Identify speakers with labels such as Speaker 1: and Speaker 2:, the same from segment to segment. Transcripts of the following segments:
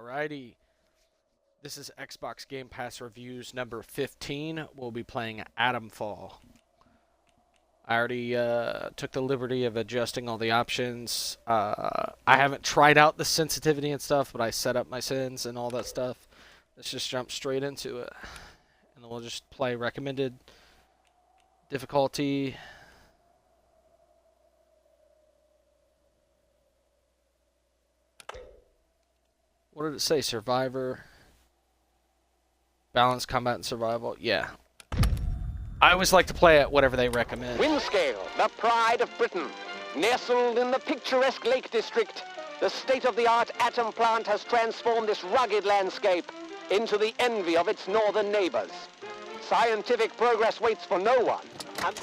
Speaker 1: Alrighty. This is Xbox Game Pass Reviews number 15. We'll be playing Atomfall. I already took the liberty of adjusting all the options. I haven't tried out the sensitivity and stuff, but I set up my sins and all that stuff. Let's just jump straight into it. And then we'll just play recommended difficulty. What did it say? Survivor. Balanced combat and survival. Yeah. I always like to play at whatever they recommend.
Speaker 2: Windscale, the pride of Britain. Nestled in the picturesque Lake District, the state-of-the-art atom plant has transformed this rugged landscape into the envy of its northern neighbors. Scientific progress waits for no one, and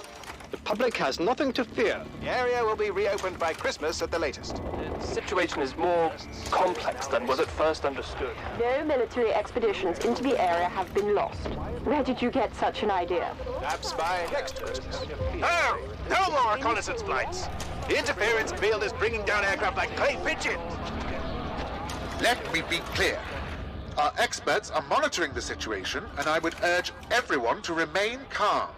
Speaker 2: the public has nothing to fear.
Speaker 3: The area will be reopened by Christmas at the latest.
Speaker 4: The situation is more complex than was at first understood.
Speaker 5: No military expeditions into the area have been lost. Where did you get such an idea?
Speaker 3: Perhaps by next Christmas. No! No more reconnaissance flights! The interference field is bringing down aircraft like clay pigeons!
Speaker 6: Let me be clear. Our experts are monitoring the situation, and I would urge everyone to remain calm.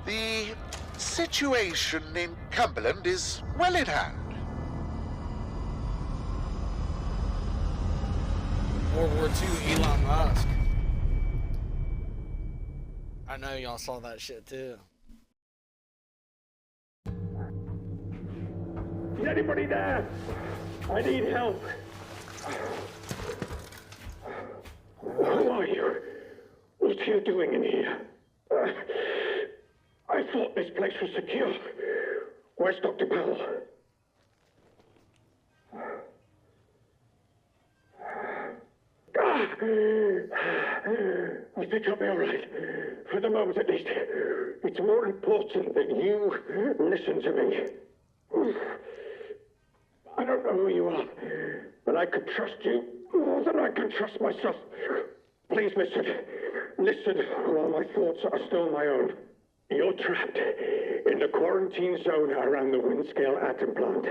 Speaker 6: The situation in Cumberland is well in hand.
Speaker 1: World War II, Elon Musk. I know y'all saw that shit too.
Speaker 7: Is anybody there? I need help. Who are you? What are you doing in here? I thought this place was secure. Where's Dr. Powell? I think I'll be all right. For the moment, at least. It's more important that you listen to me. I don't know who you are, but I could trust you more than I can trust myself. Please listen. Listen while my thoughts are still my own. You're trapped in the quarantine zone around the Windscale atom plant.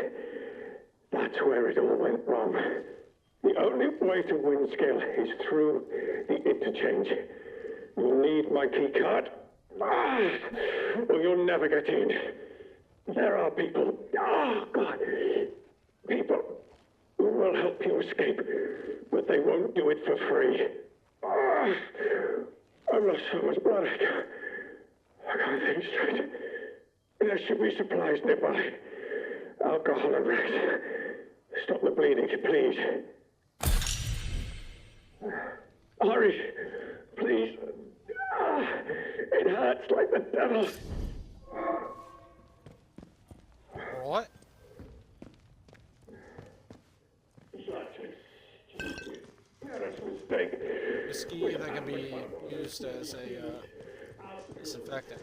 Speaker 7: That's where it all went wrong. The only way to Windscale is through the interchange. You'll need my key card, or you'll never get in. There are people, people who will help you escape, but they won't do it for free. I've lost so much blood. I can't think straight. There should be supplies nearby. Alcohol and rest. Stop the bleeding, please. Hurry, please. It hurts like the devil.
Speaker 1: What?
Speaker 7: That's a mistake.
Speaker 1: Whiskey that can be used as a disinfectant.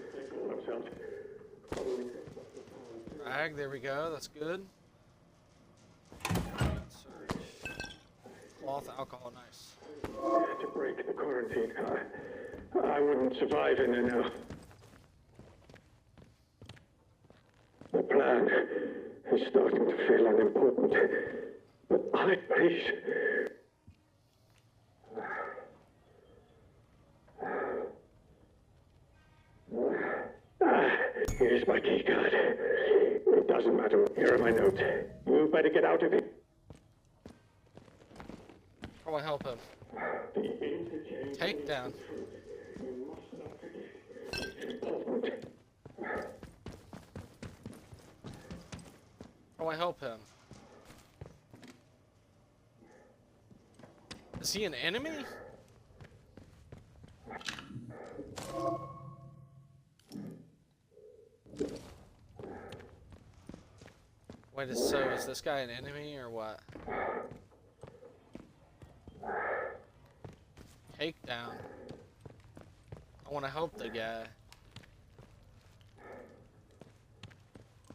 Speaker 1: Rag, there we go, that's good. Cloth, alcohol, nice.
Speaker 7: To break the quarantine, I wouldn't survive in there now. The plan is starting to feel unimportant, but please. Here's my key card. It doesn't matter. Here are my notes. You better get out of it.
Speaker 1: How do I help him? Takedown. How do I help him? Is he an enemy? Wait, so is this guy an enemy or what? Takedown. I want to help the guy.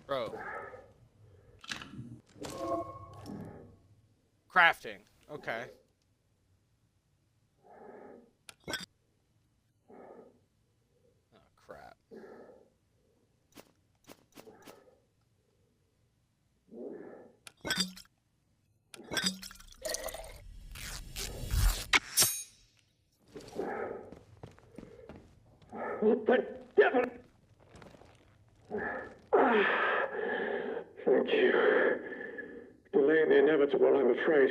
Speaker 1: Bro. Crafting. Okay. Oh, crap.
Speaker 7: What the devil? Thank you. Delaying the inevitable, I'm afraid.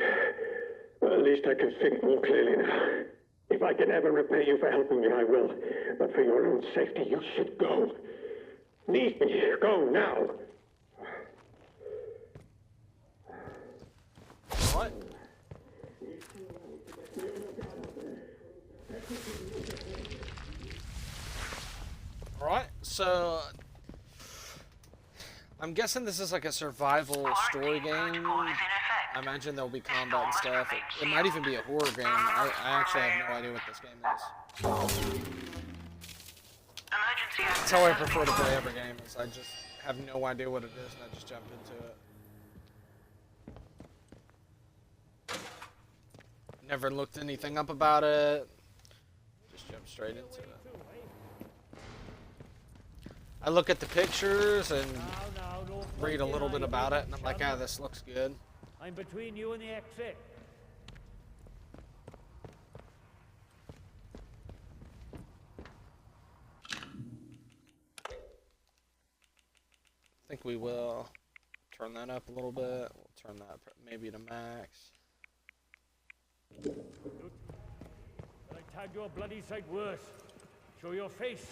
Speaker 7: But at least I can think more clearly now. If I can ever repay you for helping me, I will. But for your own safety, you should go. Leave me. Go now.
Speaker 1: What? Alright, so I'm guessing this is like a survival story game. I imagine there'll be combat and stuff. It might even be a horror game. I actually have no idea what this game is. That's how I prefer to play every game, is I just have no idea what it is and I just jump into it. Never looked anything up about it. Just jump straight into it. I look at the pictures and read a little bit about it, and I'm like, ah, this looks good.
Speaker 8: I'm between you and the exit.
Speaker 1: I think we will turn that up a little bit. We'll turn that maybe to max.
Speaker 8: But I tagged you a bloody sight worse. Show your face.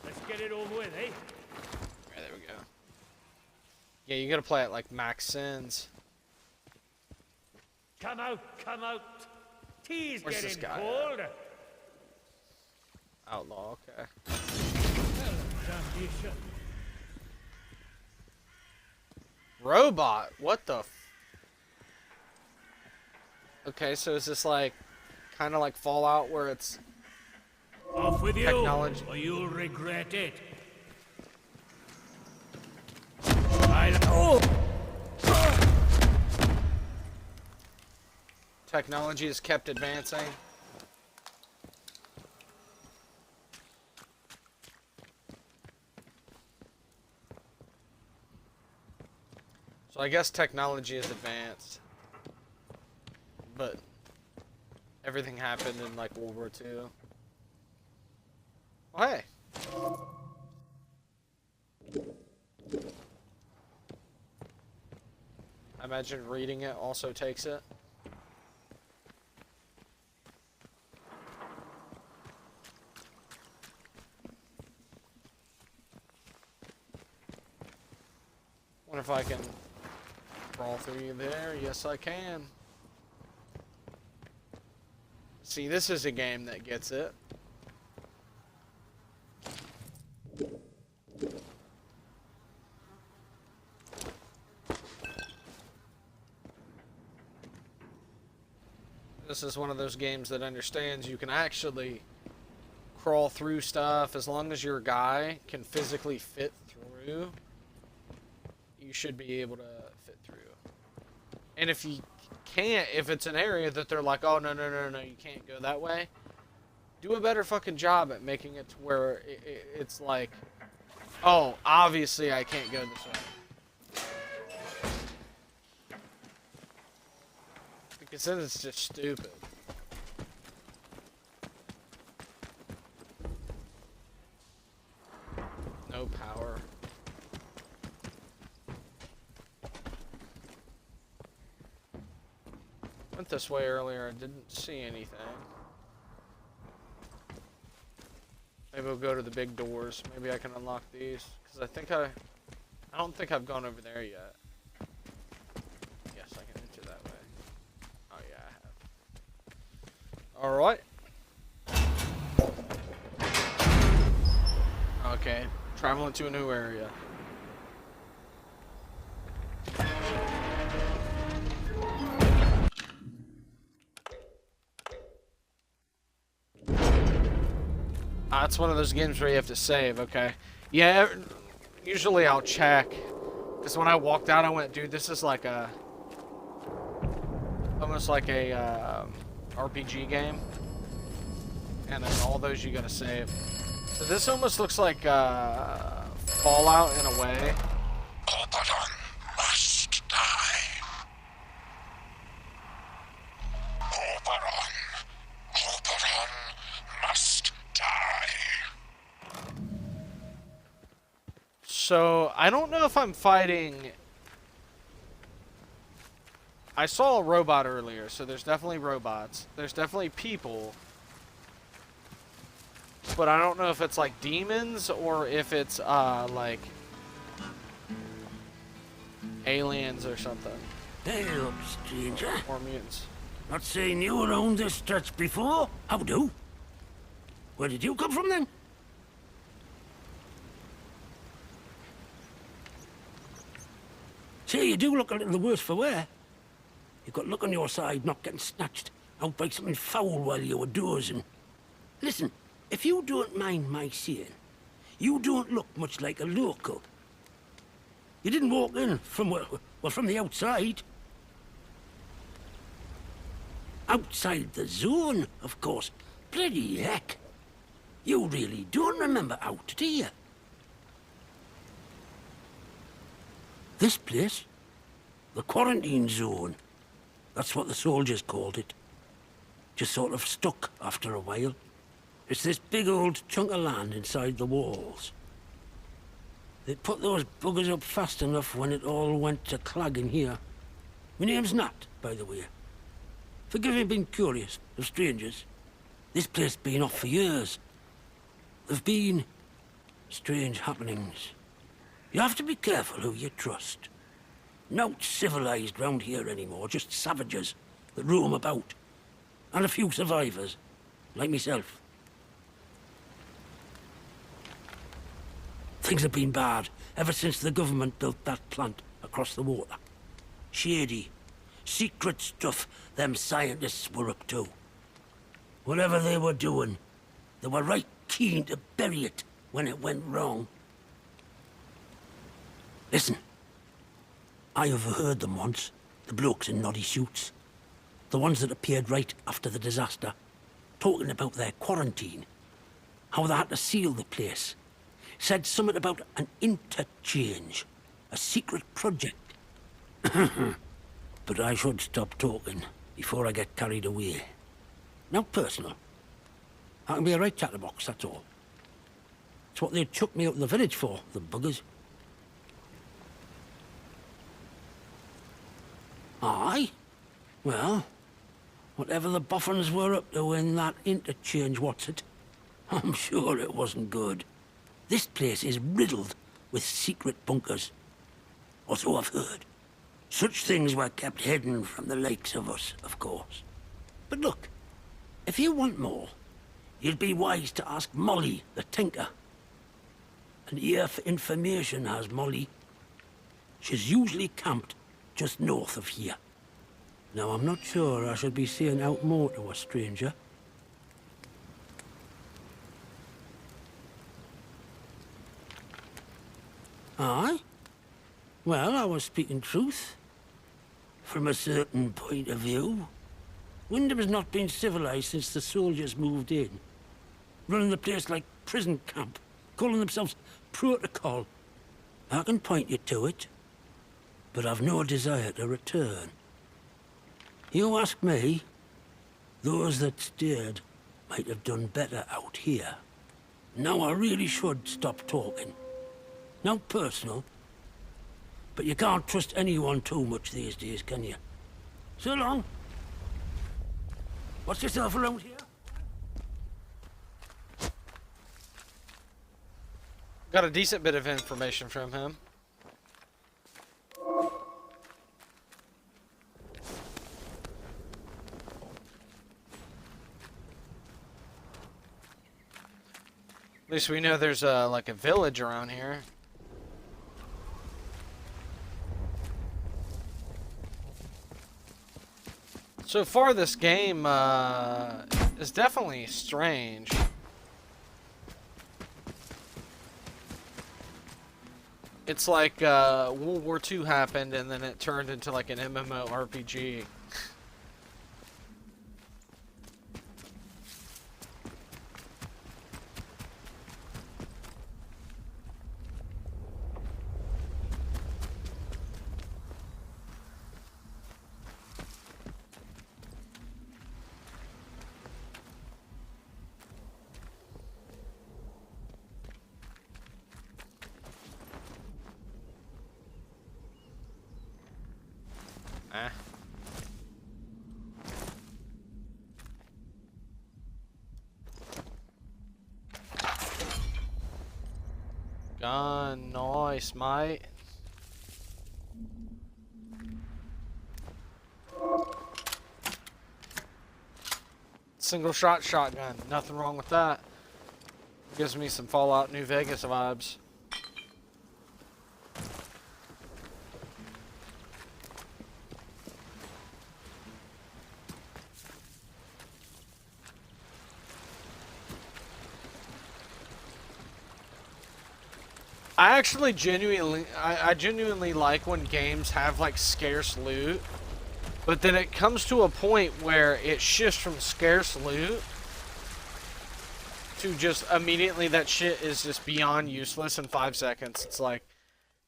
Speaker 8: Let's get it over with, eh?
Speaker 1: Right, there we go. Yeah, you gotta play it like max sins.
Speaker 8: Come out, come out. Tea's
Speaker 1: Where's this
Speaker 8: getting
Speaker 1: guy
Speaker 8: cold.
Speaker 1: Outlaw, okay.
Speaker 8: Damnation.
Speaker 1: Robot, what the Okay, so is this like kind of like Fallout where it's
Speaker 8: Off with you,
Speaker 1: technology?
Speaker 8: or you'll regret it.
Speaker 1: Technology has kept advancing. So I guess technology is advanced, but everything happened in like World War II. Oh, hey. I imagine reading it also takes it. Wonder if I can crawl through there. Yes, I can. See, this is a game that gets it. This is one of those games that understands you can actually crawl through stuff as long as your guy can physically fit through. You should be able to fit through. And if you can't, if it's an area that they're like, oh, no, you can't go that way, do a better fucking job at making it to where it's like, oh, obviously I can't go this way. Because then it's just stupid. No power. Went this way earlier, I didn't see anything. Maybe we'll go to the big doors. Maybe I can unlock these. Because I don't think I've gone over there yet. Yes, I can enter that way. Oh yeah, I have. Alright. Okay, traveling to a new area. It's one of those games where you have to save, okay. Yeah, usually I'll check. Because when I walked out, I went, dude, this is like a... almost like a RPG game. And then all those you gotta save. So this almost looks like Fallout in a way.
Speaker 9: Oberon must die. Oberon must die.
Speaker 1: So, I don't know if I'm fighting... I saw a robot earlier, so there's definitely robots. There's definitely people. But I don't know if it's like demons or if it's, like... aliens or something.
Speaker 10: Hey up, stranger.
Speaker 1: Or mutants.
Speaker 10: Not saying you were on this stretch before. How do? Where did you come from then? Say, you do look a little the worse for wear. You've got luck on your side, not getting snatched out by something foul while you were dozing. Listen, if you don't mind my saying, you don't look much like a local. You didn't walk in from, well, from the outside. Outside the zone, of course. Bloody heck. You really don't remember out, do you? This place? The quarantine zone. That's what the soldiers called it. Just sort of stuck after a while. It's this big old chunk of land inside the walls. They put those buggers up fast enough when it all went to clag in here. My name's Nat, by the way. Forgive me being curious of strangers. This place been off for years. There've been strange happenings. You have to be careful who you trust. Not civilized round here anymore, just savages that roam about. And a few survivors, like myself. Things have been bad ever since the government built that plant across the water. Shady, secret stuff them scientists were up to. Whatever they were doing, they were right keen to bury it when it went wrong. Listen, I overheard them once, the blokes in noddy suits. The ones that appeared right after the disaster, talking about their quarantine. How they had to seal the place. Said something about an interchange, a secret project. But I should stop talking before I get carried away. Not personal. I can be a right chatterbox, that's all. It's what they chucked me out of the village for, the buggers. Aye? Well, whatever the boffins were up to in that interchange, what's it? I'm sure it wasn't good. This place is riddled with secret bunkers. Or so I've heard. Such things were kept hidden from the likes of us, of course. But look, if you want more, you'd be wise to ask Molly, the tinker. An ear for information has Molly. She's usually camped just north of here. Now, I'm not sure I should be saying out more to a stranger. Aye? Well, I was speaking truth. From a certain point of view. Wyndham's not been civilized since the soldiers moved in. Running the place like prison camp. Calling themselves protocol. I can point you to it. But I've no desire to return. You ask me, those that stayed might have done better out here. Now I really should stop talking. Not personal, but you can't trust anyone too much these days, can you? So long. Watch yourself around here.
Speaker 1: Got a decent bit of information from him. At least we know there's like a village around here. So far, this game is definitely strange. It's like World War II happened and then it turned into like an MMORPG. gun. Nice, mate. Single shot shotgun. Nothing wrong with that. Gives me some Fallout New Vegas vibes. I actually genuinely like when games have like scarce loot, but then it comes to a point where it shifts from scarce loot to just immediately that shit is just beyond useless in 5 seconds. It's like,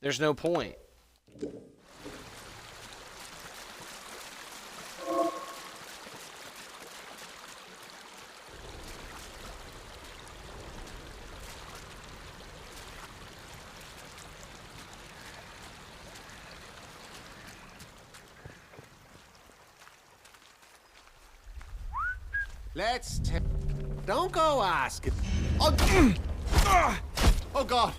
Speaker 1: there's no point.
Speaker 11: Let's don't go asking. Oh, oh God.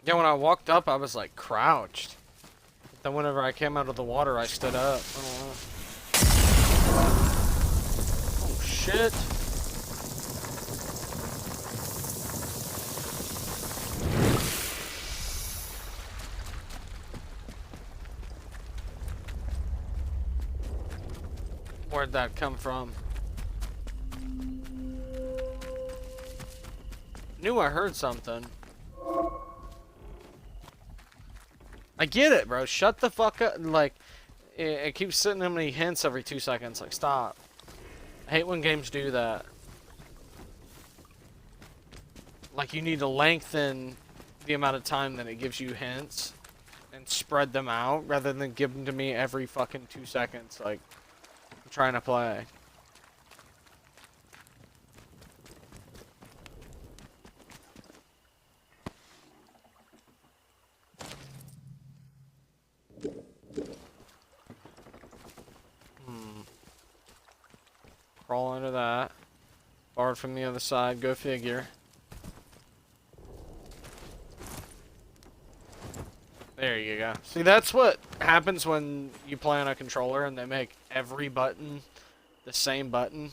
Speaker 1: Yeah, when I walked up, I was like crouched. Then whenever I came out of the water, I stood up. I don't know. Oh shit. Where'd that come from? Knew I heard something. I get it, bro. Shut the fuck up. Like, it keeps sending me hints every 2 seconds. Like, stop. I hate when games do that. Like, you need to lengthen the amount of time that it gives you hints and spread them out rather than give them to me every fucking 2 seconds. Like, I'm trying to play. Crawl under that. Barred from the other side. Go figure. There you go. See, that's what happens when you play on a controller and they make every button the same button.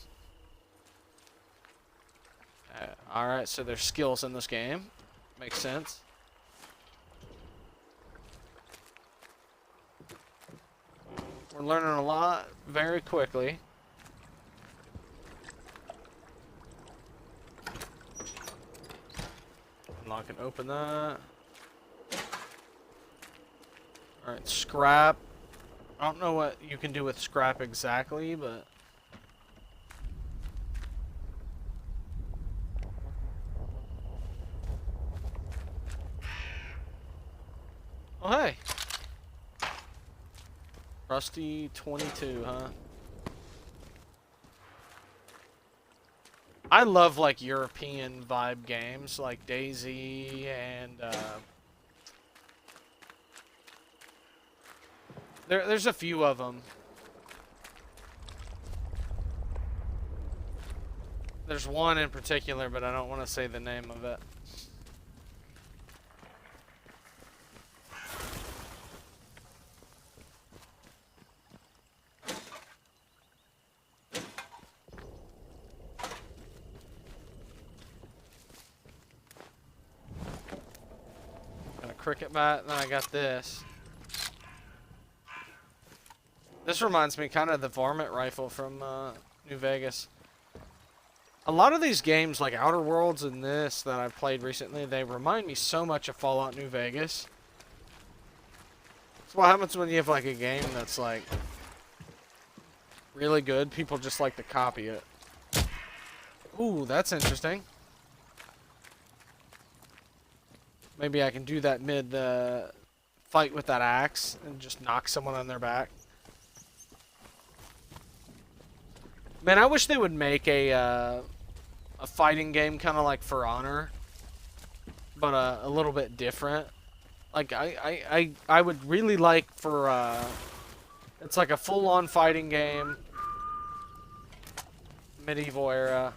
Speaker 1: Alright, so there's skills in this game. Makes sense. We're learning a lot very quickly. Unlock and open that. Alright, scrap. I don't know what you can do with scrap exactly, but... Oh, hey! Rusty 22, huh? I love, like, European vibe games, like DayZ and, There's a few of them. There's one in particular, but I don't want to say the name of it. Got a cricket bat, and then I got this. This reminds me kind of of the varmint rifle from New Vegas. A lot of these games, like Outer Worlds and this that I've played recently, they remind me so much of Fallout New Vegas. That's what happens when you have like a game that's like really good. People just like to copy it. Ooh, that's interesting. Maybe I can do that mid fight with that axe and just knock someone on their back. Man, I wish they would make a fighting game kind of like For Honor, but a little bit different. Like, I would really like for, it's like a full-on fighting game. Medieval era.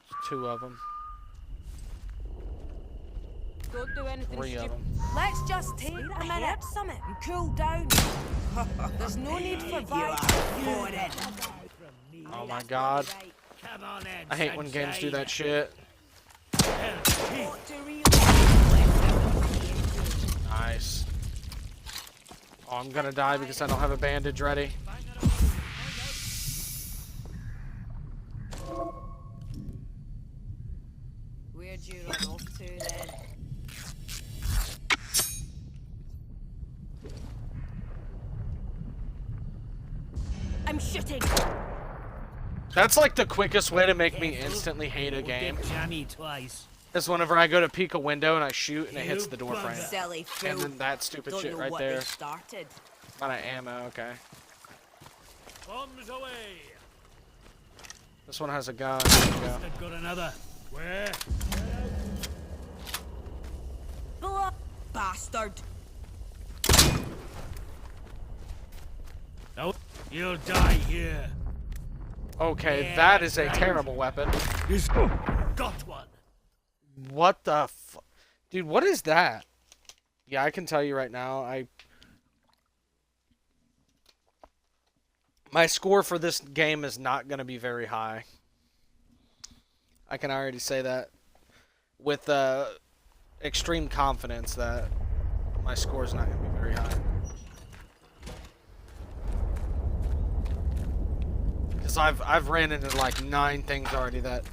Speaker 1: There's 2 of them.
Speaker 12: Don't do anything
Speaker 1: 3 of
Speaker 12: stupid.
Speaker 1: them.
Speaker 12: Let's just take a minute summit and cool down. There's no need for violence.
Speaker 1: Oh my god.
Speaker 8: Come on in,
Speaker 1: I hate when games do that shit. Nice. Oh, I'm gonna die because I don't have a bandage ready.
Speaker 12: Where'd you run off to then? I'm shooting.
Speaker 1: That's like the quickest way to make me instantly hate a game. Is whenever I go to peek a window and I shoot and it hits the door frame.
Speaker 12: Silly fool.
Speaker 1: And then that stupid
Speaker 12: Don't
Speaker 1: shit
Speaker 12: know
Speaker 1: right
Speaker 12: what
Speaker 1: there.
Speaker 12: they started.
Speaker 1: Out of ammo, okay.
Speaker 8: Bombs away.
Speaker 1: This one has a gun. There you go.
Speaker 8: Got another. Where?
Speaker 12: Bastard.
Speaker 8: No, you'll die here.
Speaker 1: Okay,
Speaker 8: Yeah,
Speaker 1: that is a
Speaker 8: right.
Speaker 1: terrible weapon.
Speaker 8: Got one.
Speaker 1: What the Dude, what is that? Yeah, I can tell you right now, my score for this game is not going to be very high. I can already say that with extreme confidence that my score is not going to be very high. Because I've ran into like 9 things already that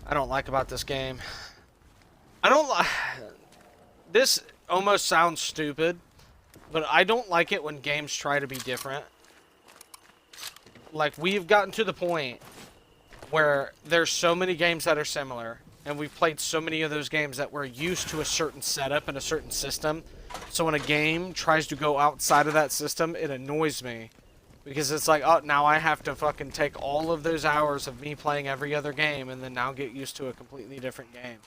Speaker 1: I don't like about this game. I don't like... This almost sounds stupid, but I don't like it when games try to be different. Like, we've gotten to the point where there's so many games that are similar, and we've played so many of those games that we're used to a certain setup and a certain system. So when a game tries to go outside of that system, it annoys me. Because it's like, oh, now I have to fucking take all of those hours of me playing every other game and then now get used to a completely different game.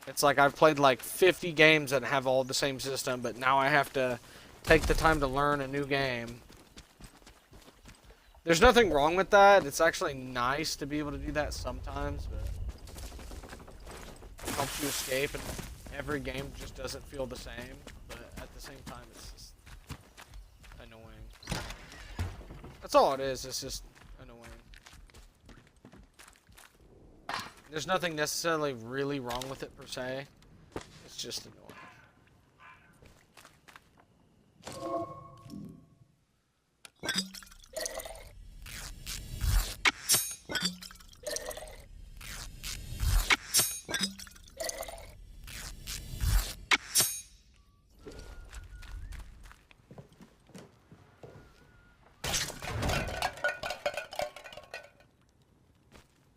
Speaker 1: It's like I've played like 50 games that have all the same system, but now I have to take the time to learn a new game. There's nothing wrong with that. It's actually nice to be able to do that sometimes, but it helps you escape, and every game just doesn't feel the same, but at the same time it's just annoying. That's all it is, it's just annoying. There's nothing necessarily really wrong with it per se. It's just annoying.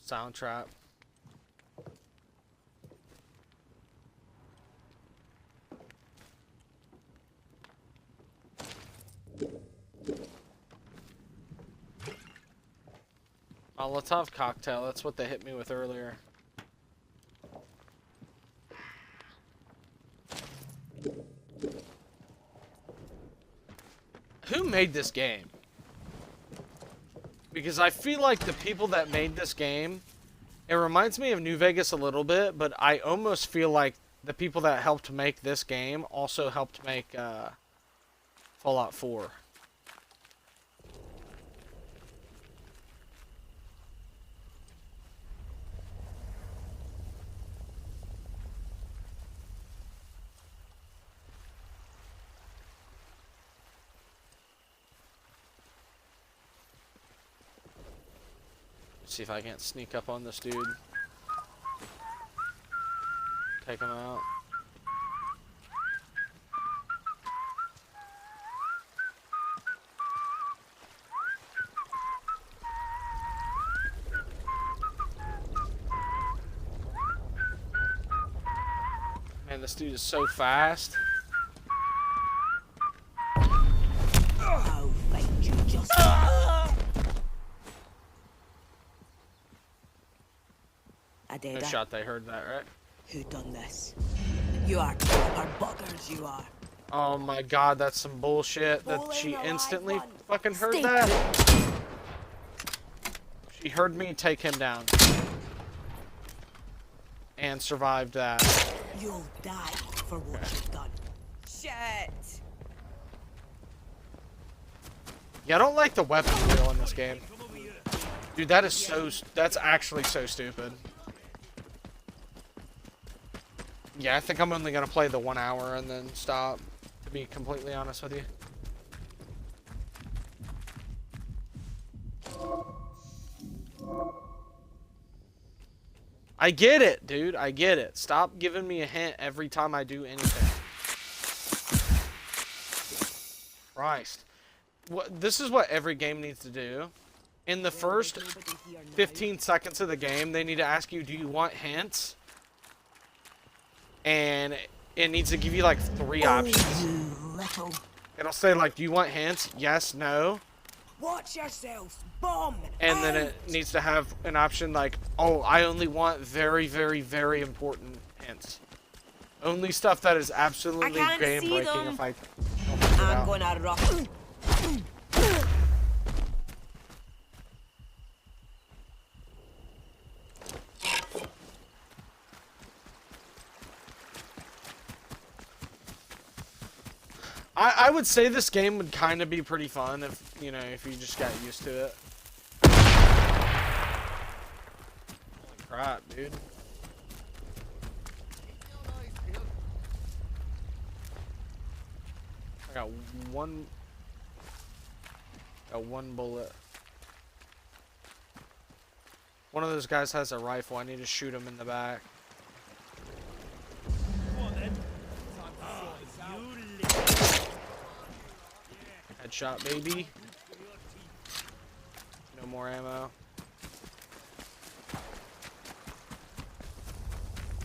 Speaker 1: Soundtrap. Molotov cocktail, that's what they hit me with earlier. Who made this game? Because I feel like the people that made this game, it reminds me of New Vegas a little bit, but I almost feel like the people that helped make this game also helped make Fallout 4. See if I can't sneak up on this dude. Take him out. Man, this dude is so fast.
Speaker 12: just I did.
Speaker 1: No shot they heard that, right?
Speaker 12: Who done this? You are proper buggers, you are.
Speaker 1: Oh my god, that's some bullshit that she instantly fucking heard
Speaker 12: Stay
Speaker 1: that. She heard me take him down. And survived that.
Speaker 12: You'll die for what you've done. Shit.
Speaker 1: Yeah, I don't like the weapon wheel in this game. Dude, that is so... That's actually so stupid. Yeah, I think I'm only gonna play the 1 hour and then stop, to be completely honest with you. I get it, dude. I get it. Stop giving me a hint every time I do anything. Christ. This is what every game needs to do. In the first 15 seconds of the game, they need to ask you, do you want hints? And it needs to give you like 3 options. It'll say like, do you want hints? Yes, no.
Speaker 12: Watch yourselves, bomb.
Speaker 1: And then it needs to have an option like, oh, I only want very, very, very important hints. Only stuff that is absolutely game breaking if I don't figure it out.
Speaker 12: I'm gonna rock.
Speaker 1: I would say this game would kind of be pretty fun if, you know, if you just got used to it. Holy crap, dude. I got one bullet. One of those guys has a rifle. I need to shoot him in the back. Headshot, baby. No more ammo.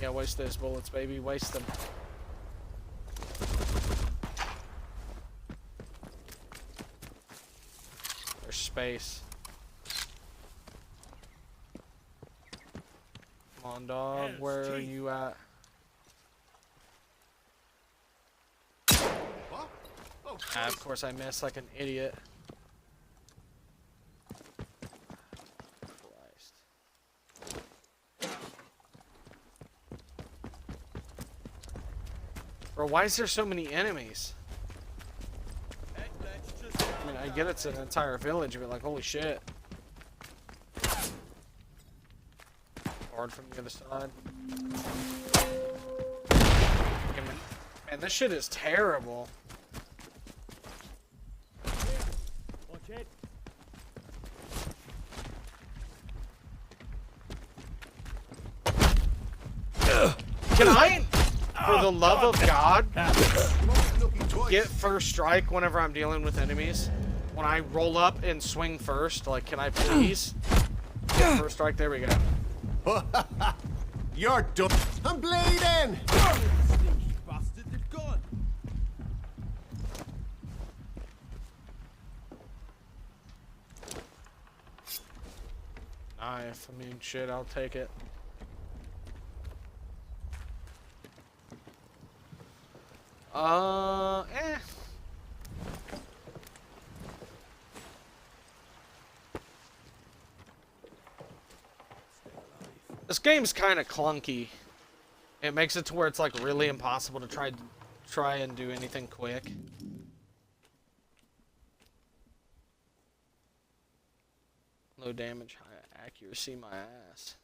Speaker 1: Yeah, waste those bullets, baby. Waste them. There's space. Come on, dog. Where are you at? Ah, of course I missed like an idiot. Christ. Bro, why is there so many enemies? I mean, I get it's an entire village, but like, holy shit. Hard from the other side. Man, this shit is terrible. Can I, for the love of God, get first strike whenever I'm dealing with enemies? When I roll up and swing first, like, can I please get first strike? There we go.
Speaker 11: You're done. I'm bleeding!
Speaker 8: Bastard, they've gone.
Speaker 1: Knife, I mean, shit, I'll take it. Eh. This game's kind of clunky. It makes it to where it's like really impossible to try and do anything quick. Low damage, high accuracy, my ass.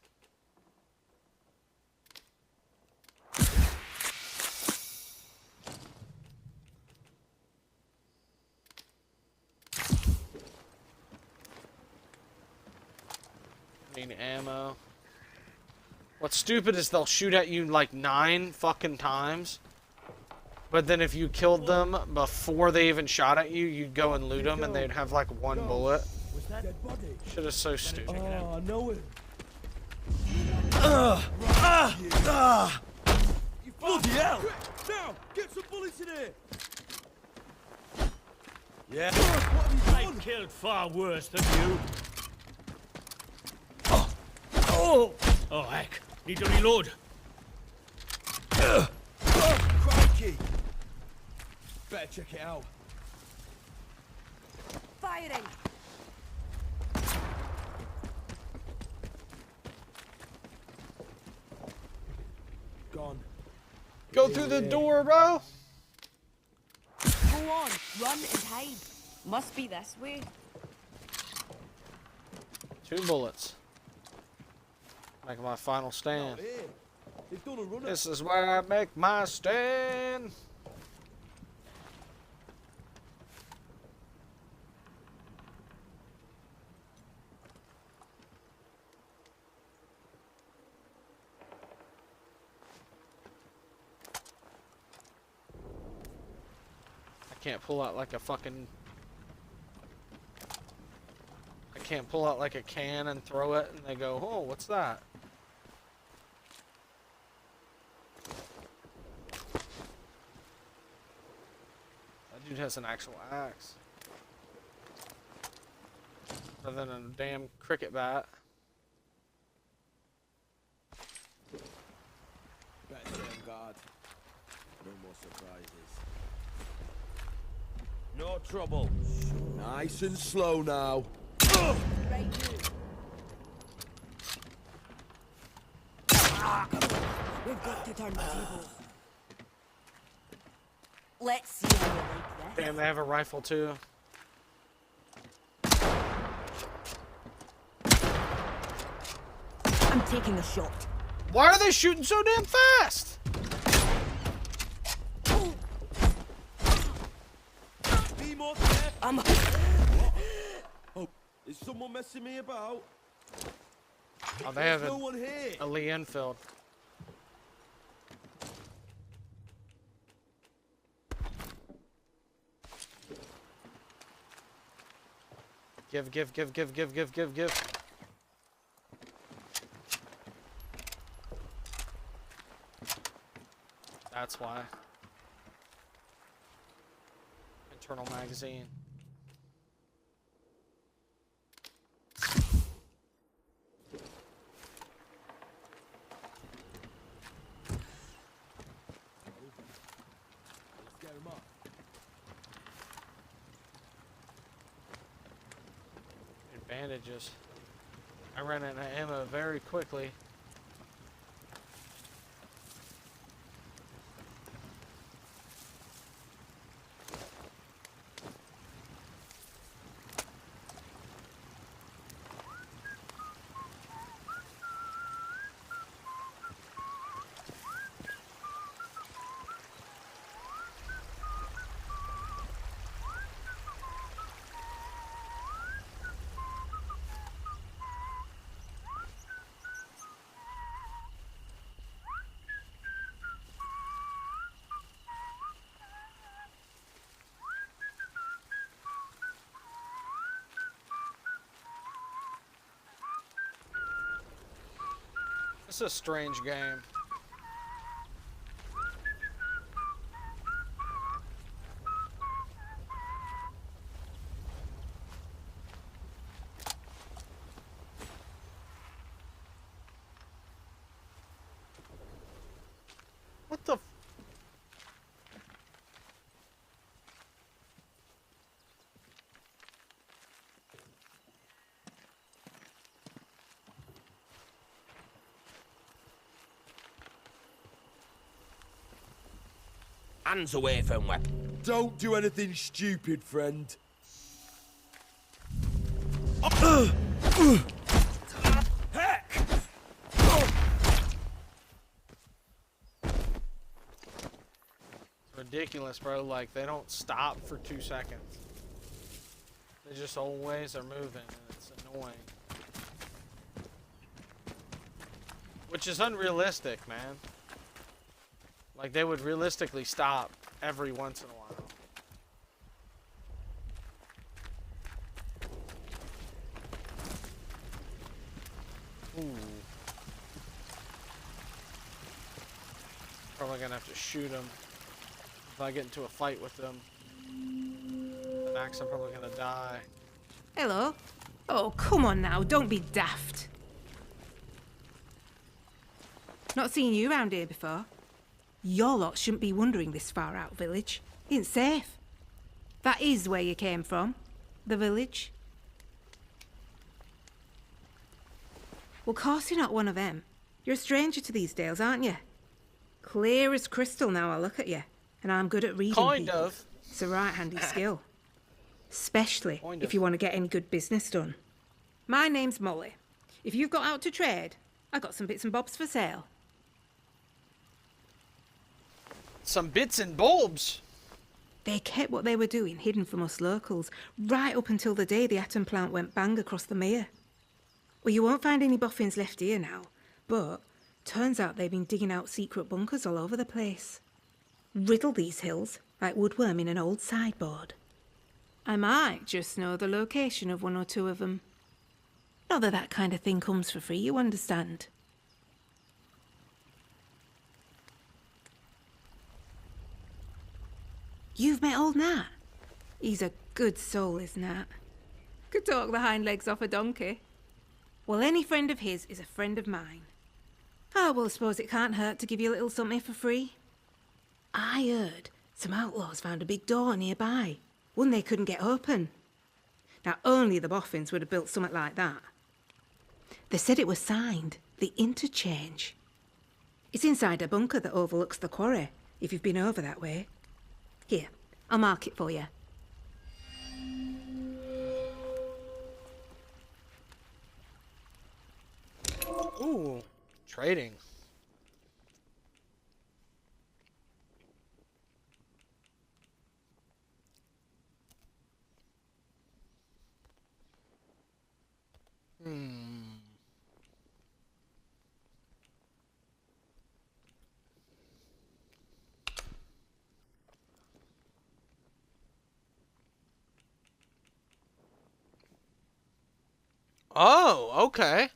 Speaker 1: Need ammo. What's stupid is they'll shoot at you like 9 fucking times. But then if you killed them before they even shot at you, you'd go and loot them and they'd have like 1 bullet. Shit is so stupid.
Speaker 8: Oh, I know it. You bloody hell! Now, get some bullets in here! Yeah. What have you done? I killed far worse than you. Oh! Oh, heck. Need to reload.
Speaker 11: Crikey! Better check it out.
Speaker 12: Firing!
Speaker 11: Gone.
Speaker 1: Go through the door, bro.
Speaker 12: Go on, run and hide. Must be this way.
Speaker 1: 2 bullets. Making my final stand. This is where I make my stand. I can't pull out like a fucking... I can't pull out like a can and throw it and they go, oh, what's that? That dude has an actual axe. Other than a damn cricket bat.
Speaker 11: Better stay on guard. No more surprises. No trouble. Nice and slow now.
Speaker 12: Right you. We've got to turn the tables. Let's see how you like this.
Speaker 1: Damn, they have a rifle too.
Speaker 12: I'm taking a shot.
Speaker 1: Why are they shooting so damn fast?
Speaker 11: Be more careful.
Speaker 12: I'm...
Speaker 11: Oh, is someone messing me about?
Speaker 1: Oh, they have
Speaker 11: no one here.
Speaker 1: a Lee Enfield. Give. That's why. Internal magazine.
Speaker 11: Let's get him up.
Speaker 1: Bandages. I ran out of ammo very quickly. It's a strange game. What the f-
Speaker 11: Hands away from weapon. Don't do anything stupid, friend. Heck!
Speaker 1: It's ridiculous, bro. Like, they don't stop for 2 seconds. They just always are moving, and it's annoying. Which is unrealistic, man. Like, they would realistically stop every once in a while. Ooh. Probably gonna have to shoot them if I get into a fight with them. Max, I'm probably gonna die.
Speaker 13: Hello? Oh, come on now, don't be daft. Not seen you round here before. Your lot shouldn't be wandering this far out village. Ain't safe. That is where you came from, the village. Well, course you're not one of them. You're a stranger to these dales, aren't you? Clear as crystal now I look at you, and I'm good at reading
Speaker 1: Kind
Speaker 13: people.
Speaker 1: of.
Speaker 13: It's a right handy skill. Especially if you want to get any good business done. My name's Molly. If you've got out to trade, I got some bits and bobs for sale.
Speaker 1: Some bits and bulbs.
Speaker 13: They kept what they were doing hidden from us locals, right up until the day the atom plant went bang across the mere. Well, you won't find any boffins left here now, but turns out they've been digging out secret bunkers all over the place. Riddle these hills like woodworm in an old sideboard. I might just know the location of one or two of them. Not that that kind of thing comes for free, you understand. You've met old Nat? He's a good soul, is Nat. Could talk the hind legs off a donkey. Well, any friend of his is a friend of mine. Oh, well, I suppose it can't hurt to give you a little something for free. I heard some outlaws found a big door nearby, one they couldn't get open. Now, only the boffins would have built something like that. They said it was signed, the interchange. It's inside a bunker that overlooks the quarry, if you've been over that way. Here, I'll mark it for you.
Speaker 1: Ooh, trading. Oh, okay.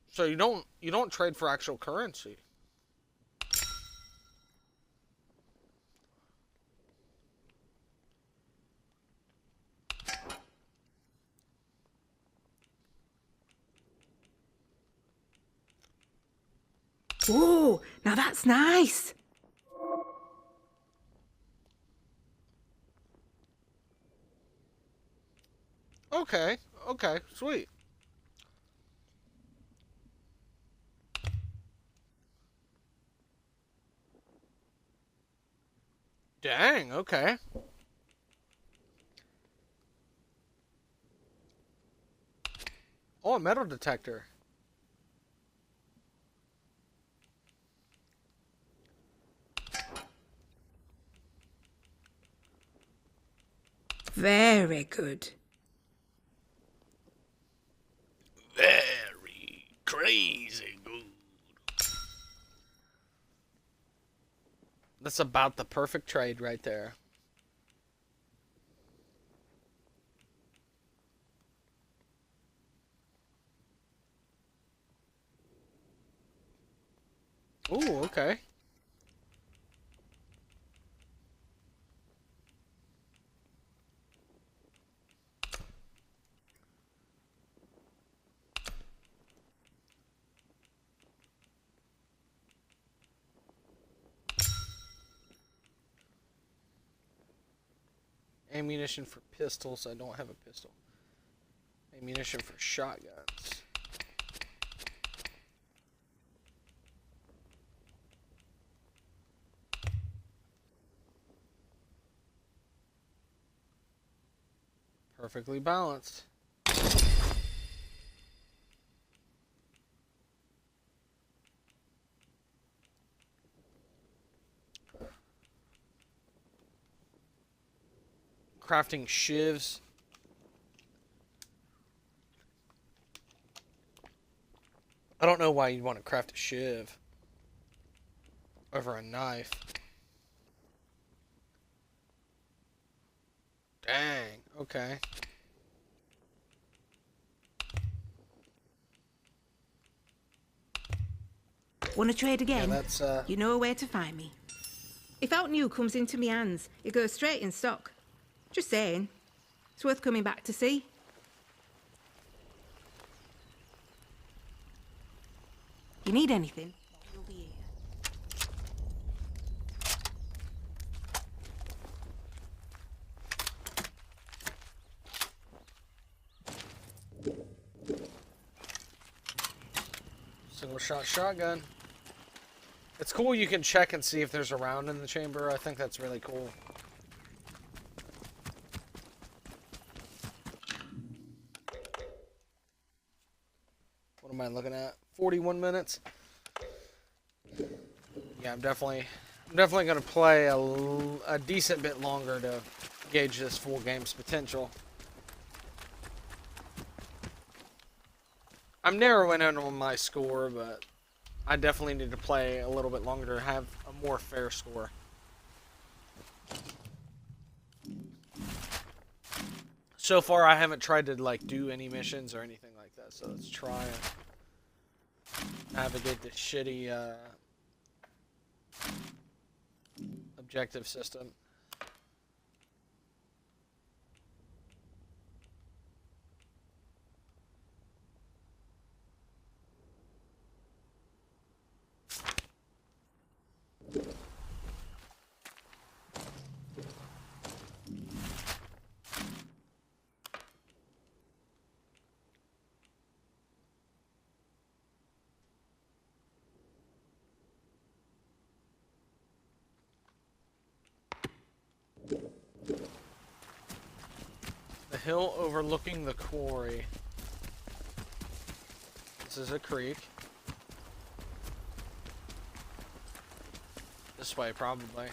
Speaker 1: So you don't trade for actual currency.
Speaker 13: Ooh, now that's nice.
Speaker 1: Okay, okay, sweet. Dang, okay. Oh, a metal detector.
Speaker 13: Very good.
Speaker 1: Very crazy good. That's about the perfect trade right there. Ooh, okay. Ammunition for pistols. I don't have a pistol. Ammunition for shotguns. Perfectly balanced. Crafting shivs. I don't know why you'd want to craft a shiv over a knife. Dang, okay.
Speaker 13: Want to trade again?
Speaker 1: Yeah, that's,
Speaker 13: You know where to find me. If out new comes into me hands, it goes straight in stock. Just saying. It's worth coming back to see. You need anything, you'll be here.
Speaker 1: Single shot shotgun. It's cool you can check and see if there's a round in the chamber. I think that's really cool. What am I looking at? 41 minutes. Yeah, I'm definitely gonna play a decent bit longer to gauge this full game's potential. I'm narrowing in on my score, but I definitely need to play a little bit longer to have a more fair score. So far, I haven't tried to like do any missions or anything like that, so let's try and navigate this shitty objective system. The hill overlooking the quarry. This is a creek. This way, probably.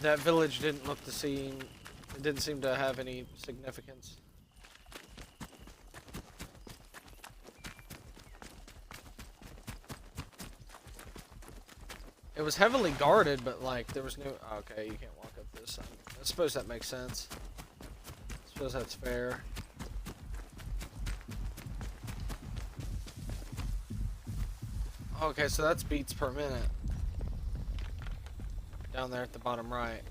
Speaker 1: That village didn't look to seem... It didn't seem to have any significance. It was heavily guarded, but like there was no. Okay, you can't walk up this. I suppose that makes sense. I suppose that's fair. Okay, so that's beats per minute. Down there at the bottom right.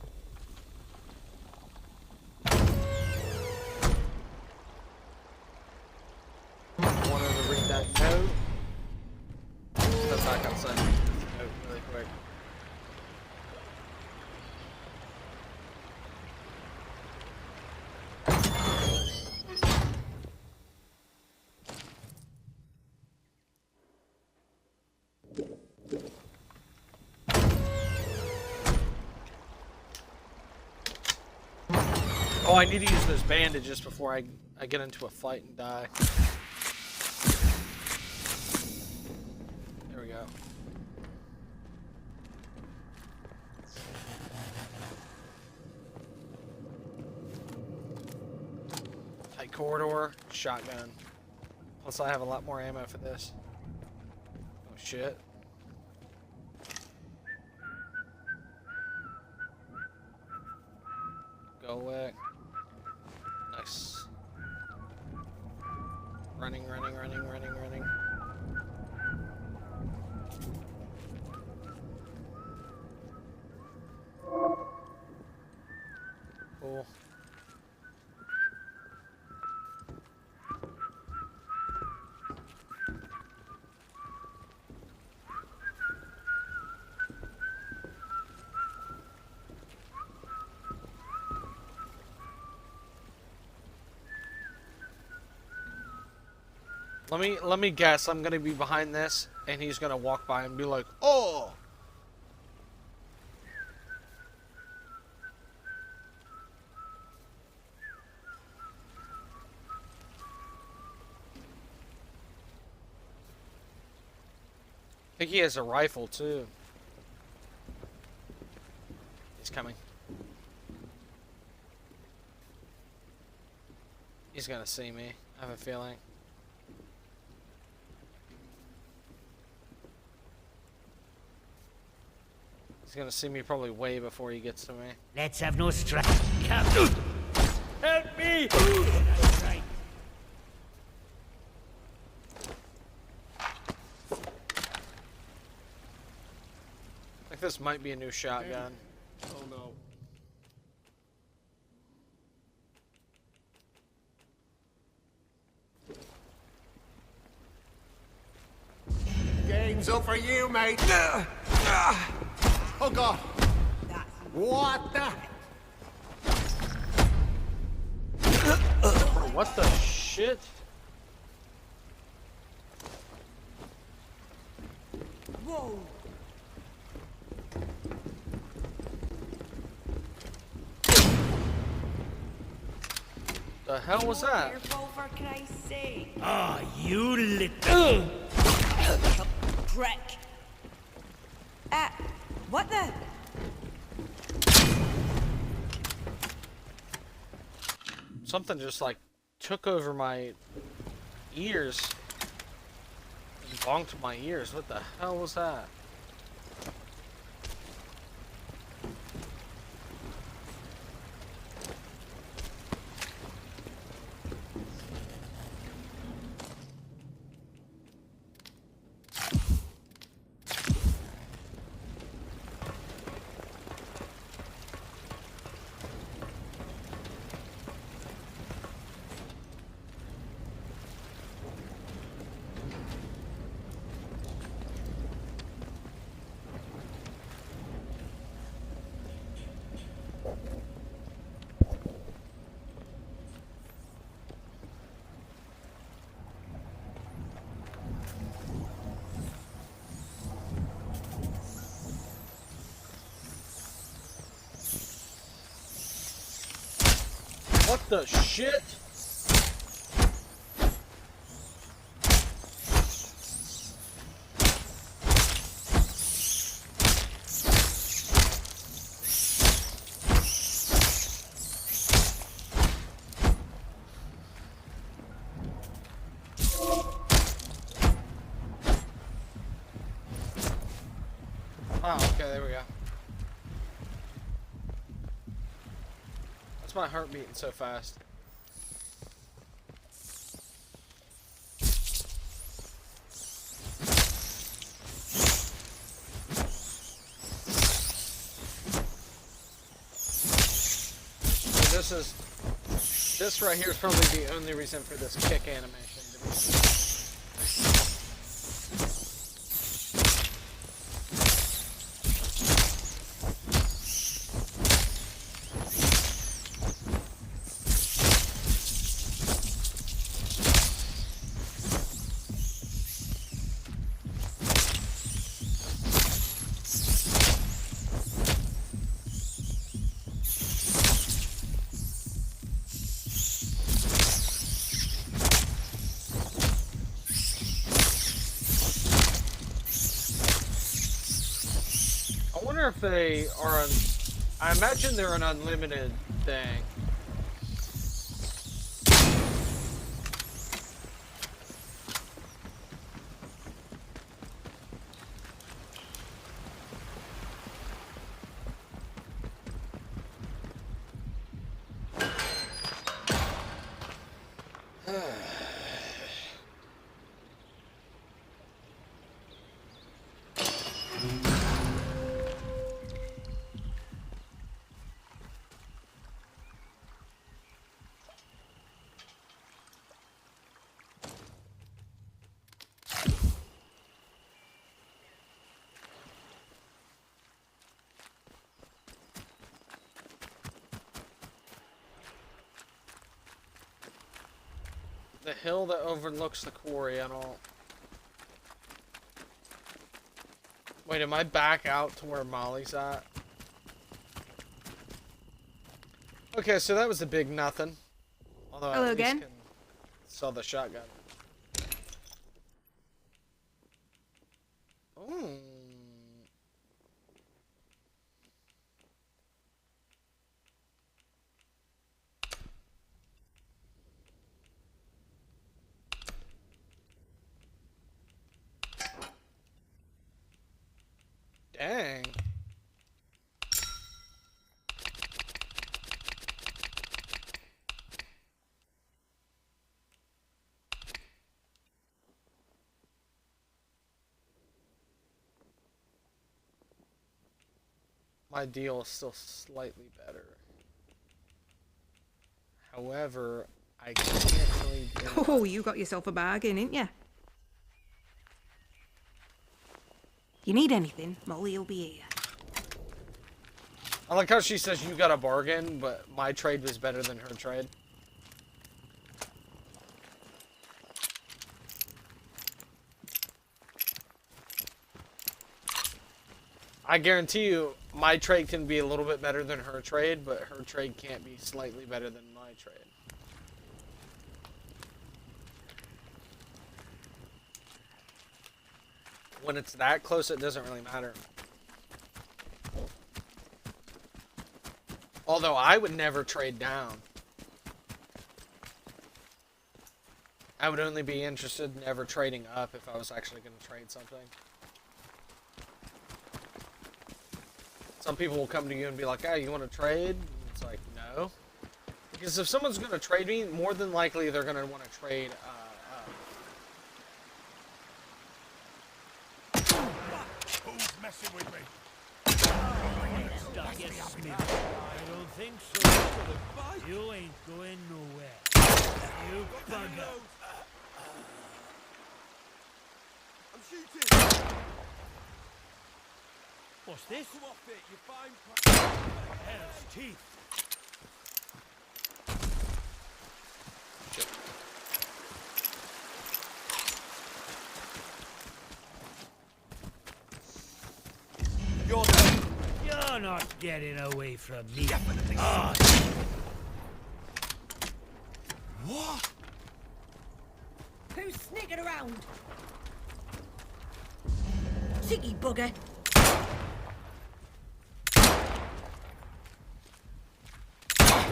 Speaker 1: Wanted to read that note. Step back outside. Note really quick. Oh, I need to use those bandages before I get into a fight and die. There we go. Tight corridor, shotgun. Plus I have a lot more ammo for this. Oh shit. Go away. Nice. Running. Cool. Let me guess. I'm gonna be behind this, and he's gonna walk by and be like, "Oh!" I think he has a rifle too. He's coming. He's gonna see me. I have a feeling. He's gonna see me probably way before he gets to me.
Speaker 14: Let's have no strife. Help me! Right.
Speaker 1: Like this might be a new shotgun. Oh no.
Speaker 3: Game's up for you, mate. Oh god. What the?
Speaker 1: What the shit?
Speaker 12: Whoa.
Speaker 1: The hell was that?
Speaker 12: Careful, for Christ's sake.
Speaker 14: Ah, you little
Speaker 12: Prick. What the?
Speaker 1: Something just like took over my ears and bonked my ears. What the hell was that? What the shit? Oh, okay, there we go. That's my heart beating so fast. So this right here is probably the only reason for this kick animation to be. I wonder if they are I imagine they're an unlimited thing. The hill that overlooks the quarry, I don't... Wait, am I back out to where Molly's at? Okay, so that was a big nothing. Although I
Speaker 13: Hello
Speaker 1: at least
Speaker 13: again.
Speaker 1: can sell the shotgun. Ooh. Dang. my deal is still slightly better. However, I can't really do
Speaker 13: Oh, you got yourself a bargain, didn't you? You need anything, Molly'll be here.
Speaker 1: I like how she says you got a bargain, but my trade was better than her trade. I guarantee you, my trade can be a little bit better than her trade, but her trade can't be slightly better than my trade. When it's that close, it doesn't really matter. Although I would never trade down. I would only be interested in ever trading up if I was actually going to trade something. Some people will come to you and be like, "Oh, you want to trade?" And it's like, no. Because if someone's going to trade me, more than likely they're going to want to trade
Speaker 8: Who's messing with me? I don't think so. You ain't going nowhere. You bugger.
Speaker 11: I'm shooting.
Speaker 8: What's this?
Speaker 11: Come off it, you fine.
Speaker 8: Hell's teeth. You're not getting away from me.
Speaker 11: Definitely.
Speaker 8: Oh.
Speaker 11: What?
Speaker 12: Who's sneaking around? Cheeky bugger.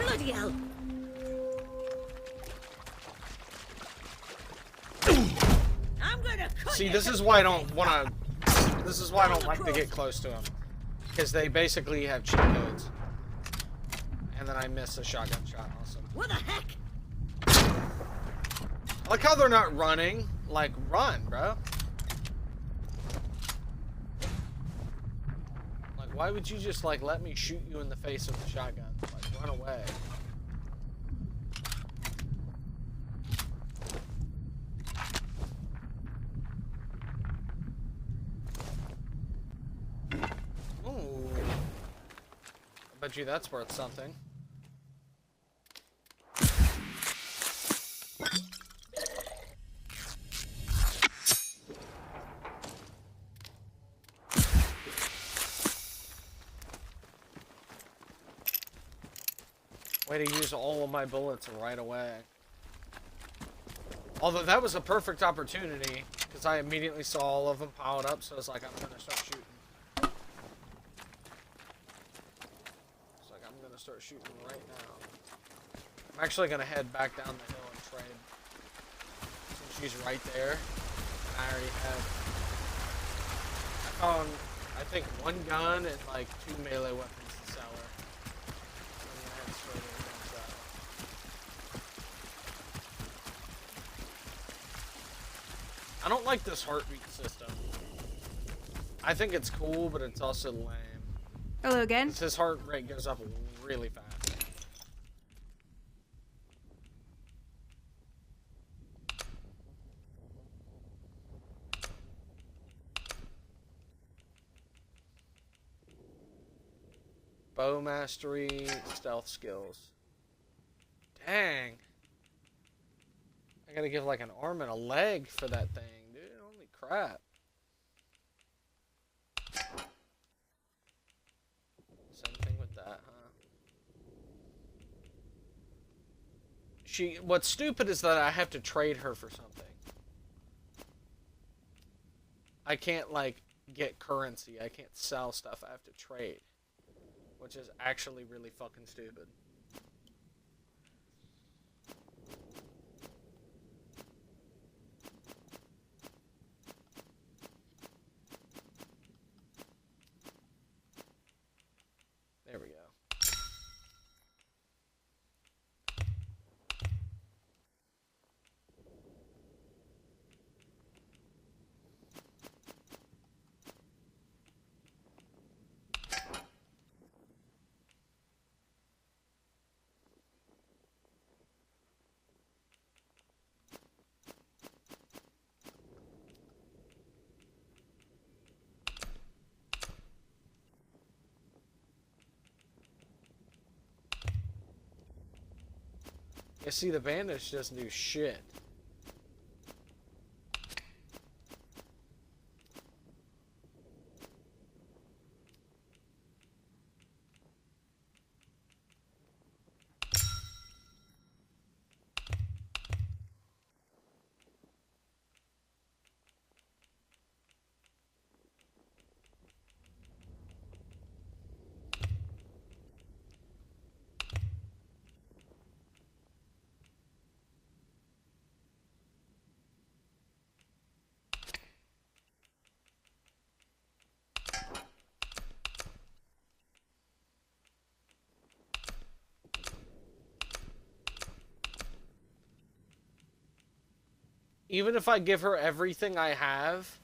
Speaker 12: Bloody hell. I'm gonna cut.
Speaker 1: See, this is why I don't want to... This is why I don't like to get close to them. Because they basically have cheat codes. And then I miss a shotgun shot also.
Speaker 12: What the heck?
Speaker 1: I like how they're not running. Like, run, bro. Like, why would you just, like, let me shoot you in the face with the shotgun? Like, run away. Ooh. I bet you that's worth something. Way to use all of my bullets right away. Although that was a perfect opportunity, because I immediately saw all of them piled up, so I was like, I'm gonna start shooting. It's like, I'm gonna start shooting right now. I'm actually gonna head back down the hill and trade. Since she's right there, and I already have... I found, I think, one gun and like 2 melee weapons to sell her. I'm gonna head straight against that. I don't like this heartbeat system. I think it's cool, but it's also lame.
Speaker 13: Hello again.
Speaker 1: His heart rate goes up really fast. Bow mastery, stealth skills. Dang. I gotta give like an arm and a leg for that thing, dude. Holy crap. Same thing with that, huh? What's stupid is that I have to trade her for something. I can't, like, get currency. I can't sell stuff. I have to trade. Which is actually really fucking stupid. There we go. You see, the bandage doesn't do shit. Even if I give her everything I have,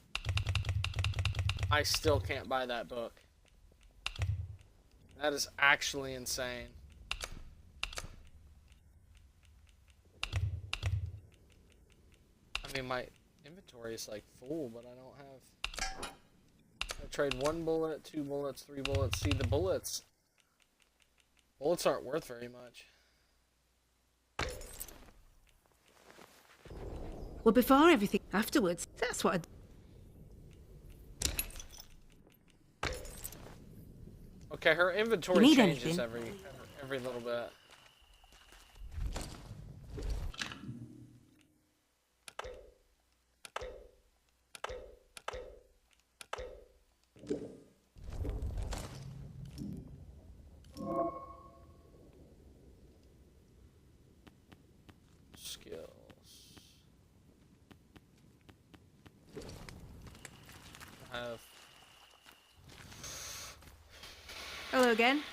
Speaker 1: I still can't buy that book. That is actually insane. I mean, my inventory is like full, but I don't have... I trade 1 bullet, 2 bullets, 3 bullets. See, the bullets aren't worth very much.
Speaker 13: Well, before everything, afterwards. That's what
Speaker 1: Okay, her inventory
Speaker 13: need
Speaker 1: changes
Speaker 13: anything?
Speaker 1: every little bit. Skills. I have...
Speaker 13: Hello again.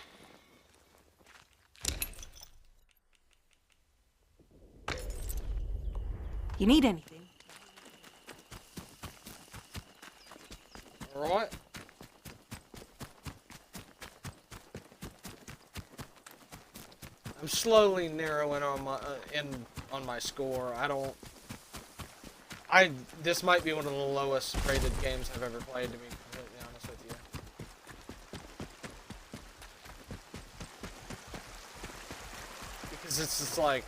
Speaker 13: You need anything?
Speaker 1: Alright. I'm slowly narrowing on my on my score. This might be one of the lowest rated games I've ever played, to be completely honest with you. Because it's just like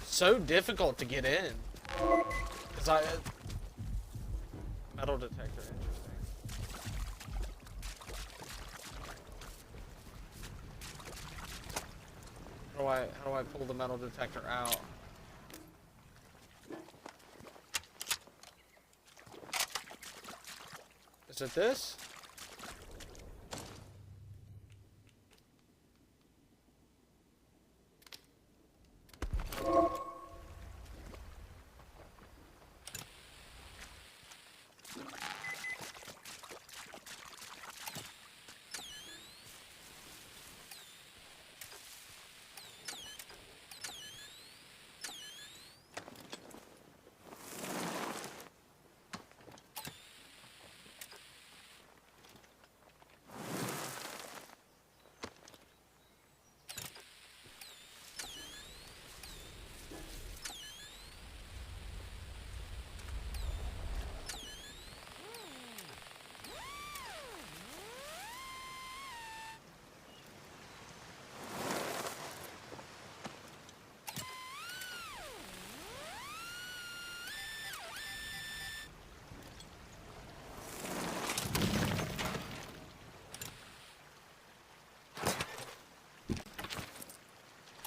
Speaker 1: so difficult to get in. Cause metal detector, interesting. How do I pull the metal detector out? Is it this?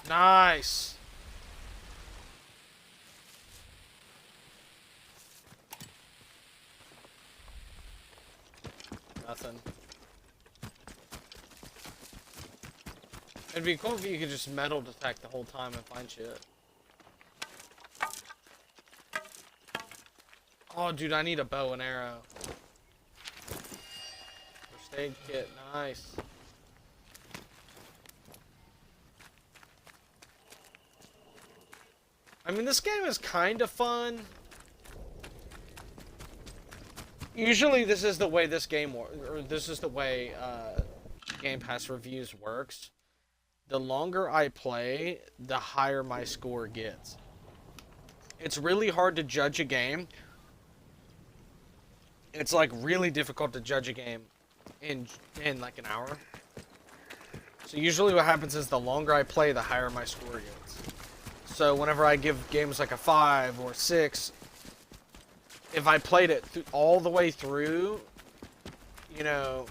Speaker 1: Nice. Nothing. It'd be cool if you could just metal detect the whole time and find shit. Oh, dude, I need a bow and arrow. First aid kit, nice. I mean, this game is kind of fun. Usually, this is the way this game or this is the way Game Pass Reviews works. The longer I play, the higher my score gets. It's really hard to judge a game. It's like really difficult to judge a game in like an hour. So usually what happens is the longer I play, the higher my score gets. So whenever I give games like a 5 or 6, if I played it all the way through, you know,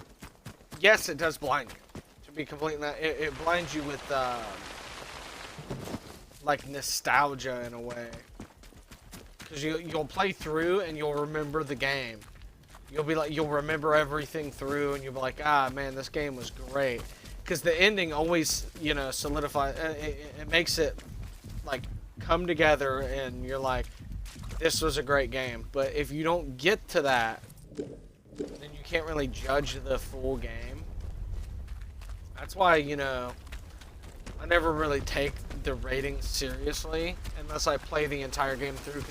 Speaker 1: yes, it does blind you. To be completely, it blinds you with like nostalgia in a way, because you'll play through and you'll remember the game. You'll remember everything through, and you'll be like, ah, man, this game was great. Because the ending always, you know, solidifies. It makes it like come together, and you're like, this was a great game. But if you don't get to that, then you can't really judge the full game. That's why, you know, I never really take the ratings seriously unless I play the entire game through.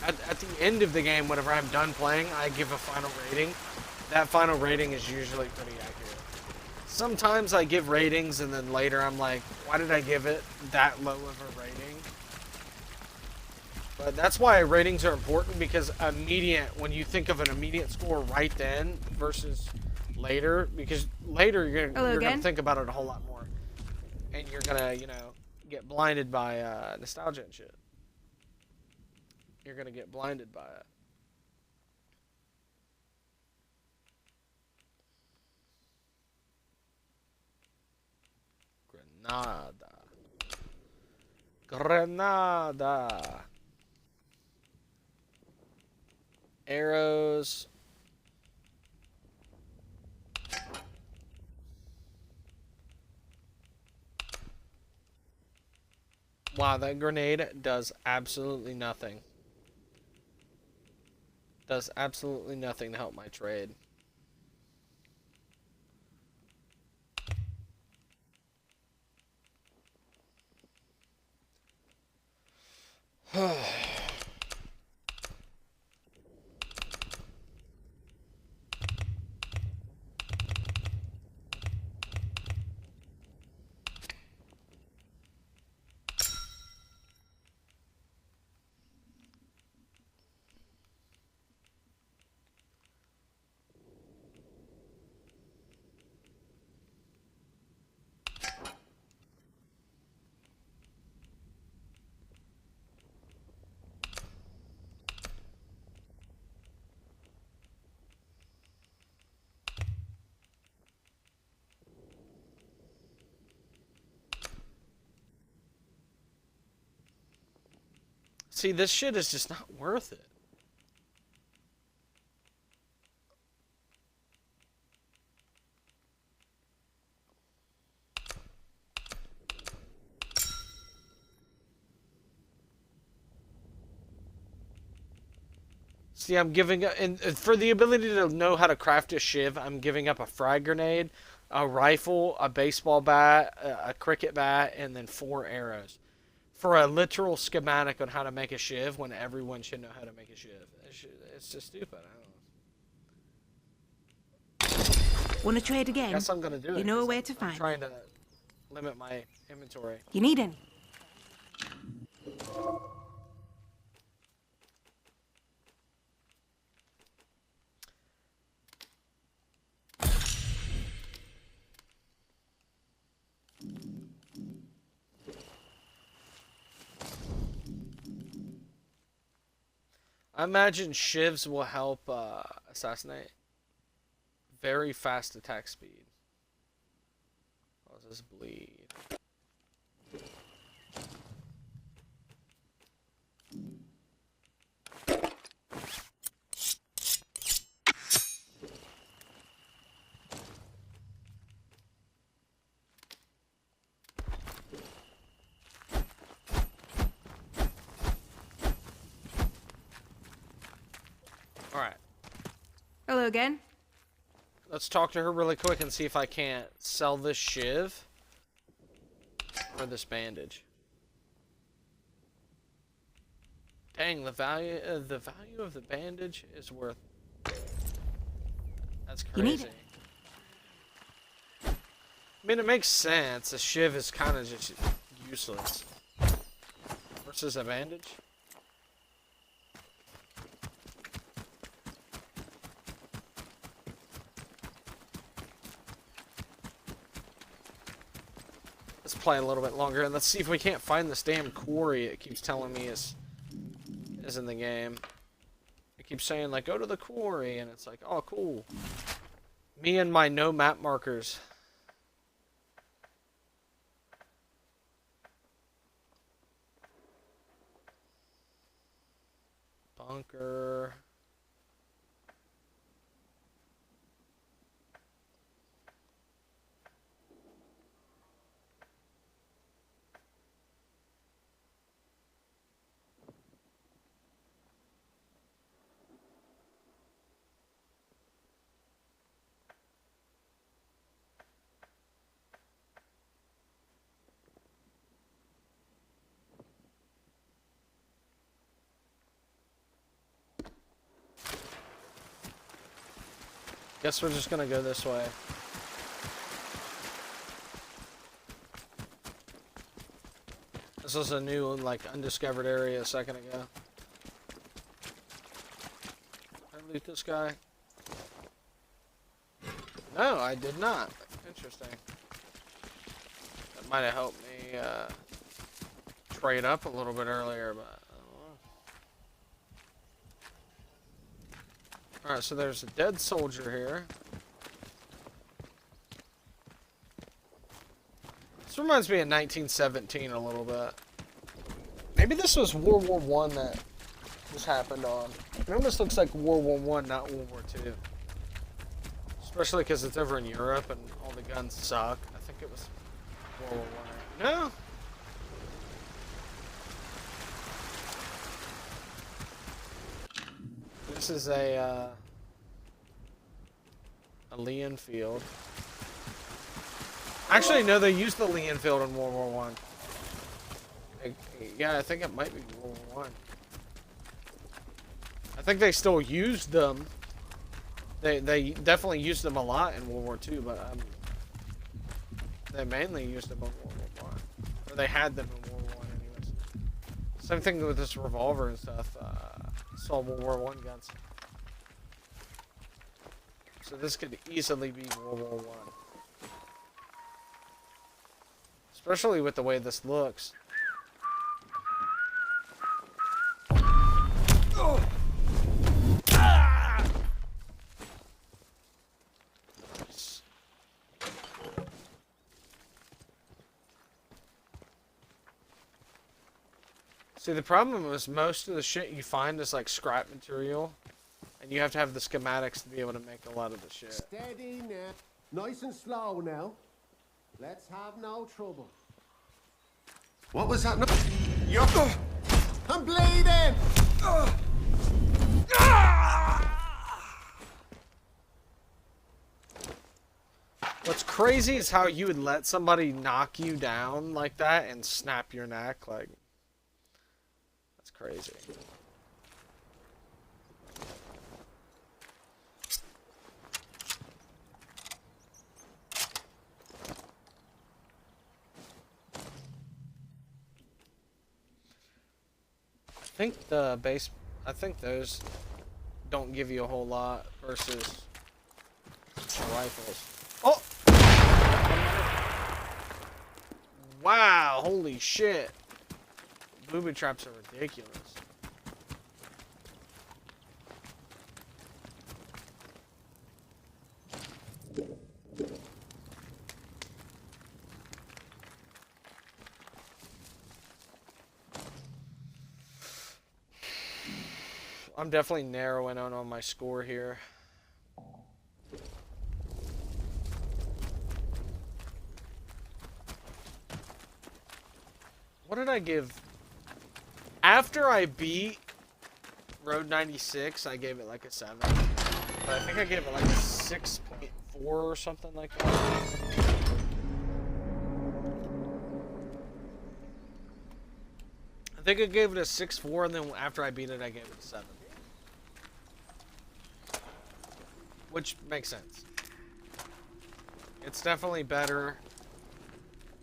Speaker 1: At the end of the game, whenever I'm done playing, I give a final rating. That final rating is usually pretty accurate. Sometimes I give ratings and then later I'm like, why did I give it that low of a rating? But that's why ratings are important, because when you think of an immediate score right then versus later, because later you're gonna think about it a whole lot more. And you're gonna, you know, get blinded by nostalgia and shit. You're gonna get blinded by it. Granada. Arrows. Wow, that grenade does absolutely nothing. Does absolutely nothing to help my trade. See, this shit is just not worth it. See, I'm giving up, and for the ability to know how to craft a shiv, I'm giving up a frag grenade, a rifle, a baseball bat, a cricket bat, and then 4 arrows. For a literal schematic on how to make a shiv, when everyone should know how to make a shiv. It's just stupid. I don't know.
Speaker 13: Want to trade again?
Speaker 1: Guess I'm gonna do it.
Speaker 13: You know where to
Speaker 1: I'm
Speaker 13: find.
Speaker 1: trying to limit my inventory.
Speaker 13: You need any?
Speaker 1: I imagine shivs will help assassinate. Very fast attack speed. Causes bleed. Alright.
Speaker 13: Hello again.
Speaker 1: Let's talk to her really quick and see if I can't sell this shiv for this bandage. Dang, the value of the bandage is worth. That's crazy.
Speaker 13: You need it.
Speaker 1: I mean, it makes sense. A shiv is kind of just useless versus a bandage. Let's play a little bit longer and let's see if we can't find this damn quarry it keeps telling me is in the game. It keeps saying like go to the quarry and it's like, oh cool. Me and my no map markers. Bunker. Guess we're just gonna go this way. This was a new, like, undiscovered area a second ago. Did I loot this guy? No, I did not. Interesting. That might have helped me trade up a little bit earlier, but I don't know. Alright, so there's a dead soldier here. This reminds me of 1917 a little bit. Maybe this was World War I that this happened on. It almost looks like World War I, not World War II. Especially because it's over in Europe and all the guns suck. I think it was World War I. No? This is a Leon field. Actually, no, they used the Leon field in World War I. Yeah, I think it might be World War I. I think they still used them. They definitely used them a lot in World War II, but they mainly used them in World War I. Or they had them in World War I anyways. Same thing with this revolver and stuff. It's all World War I guns. So this could easily be World War I. Especially with the way this looks. See, the problem is most of the shit you find is like scrap material, and you have to have the schematics to be able to make a lot of the shit.
Speaker 15: Steady now. Nice and slow now. Let's have no trouble. What was that? Yuck! I'm bleeding!
Speaker 1: What's crazy is how you would let somebody knock you down like that and snap your neck. Like, that's crazy. I think those don't give you a whole lot versus rifles. Oh! Wow, holy shit. Booby traps are ridiculous. I'm definitely narrowing in on my score here. What did I give? After I beat Road 96, I gave it like a 7. But I think I gave it like a 6.4 or something like that. I think I gave it a 6.4, and then after I beat it, I gave it a 7. Which makes sense. It's definitely better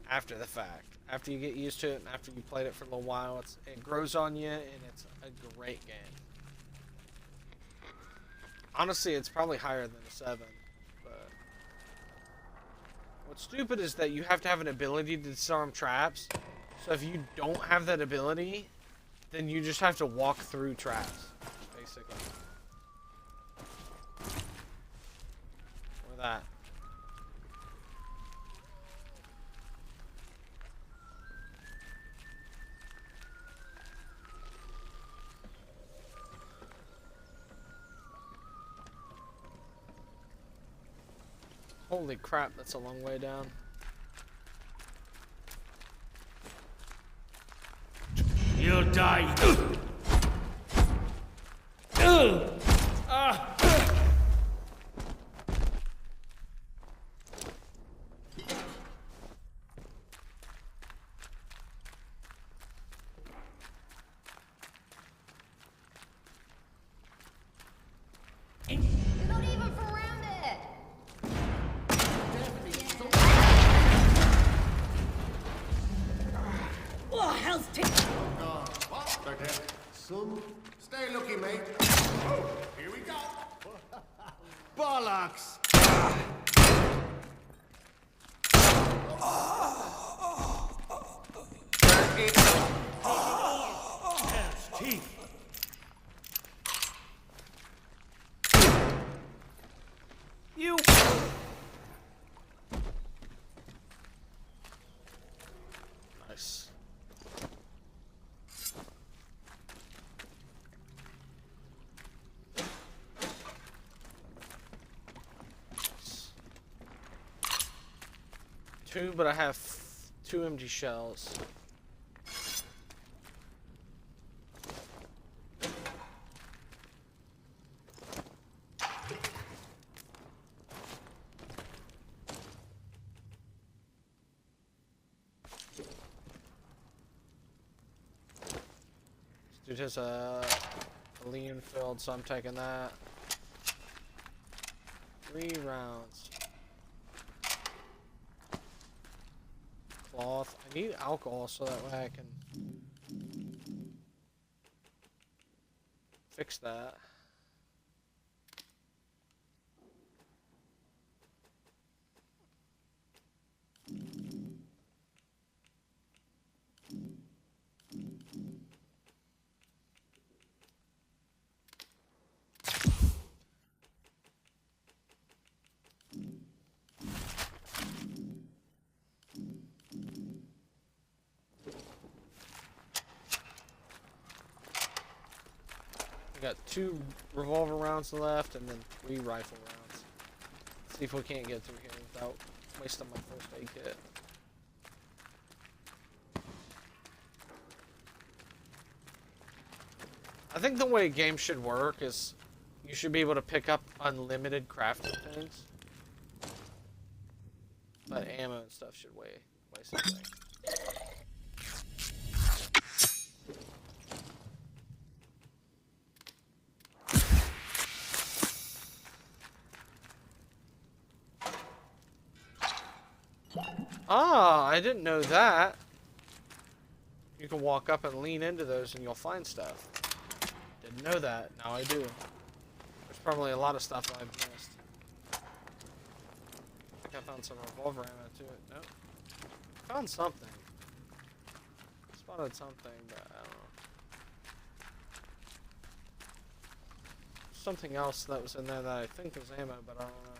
Speaker 1: after the fact. After you get used to it and after you played it for a little while, it grows on you and it's a great game. Honestly, it's probably higher than a 7, but What's stupid is that you have to have an ability to disarm traps. So if you don't have that ability, then you just have to walk through traps, basically. Or that. Holy crap, that's a long way down.
Speaker 14: You'll die.
Speaker 12: Oh, hell's taking.
Speaker 15: What? They're dead. Son, stay looky, mate. Oh, here we go. Bollocks.
Speaker 14: Hell's teeth.
Speaker 1: You. Nice. Two, but I have 2 empty shells. Dude has a lean filled, so I'm taking that. 3 rounds. Cloth. I need alcohol so that way I can fix that. Got 2 revolver rounds left and then 3 rifle rounds. Let's see if we can't get through here without wasting my first aid kit. I think the way a game should work is you should be able to pick up unlimited crafting things. But ammo and stuff should weigh something. Ah, I didn't know that. You can walk up and lean into those and you'll find stuff. Didn't know that. Now I do. There's probably a lot of stuff I've missed. I think I found some revolver ammo too. Nope. Found something. Spotted something, but I don't know. Something else that was in there that I think was ammo, but I don't know.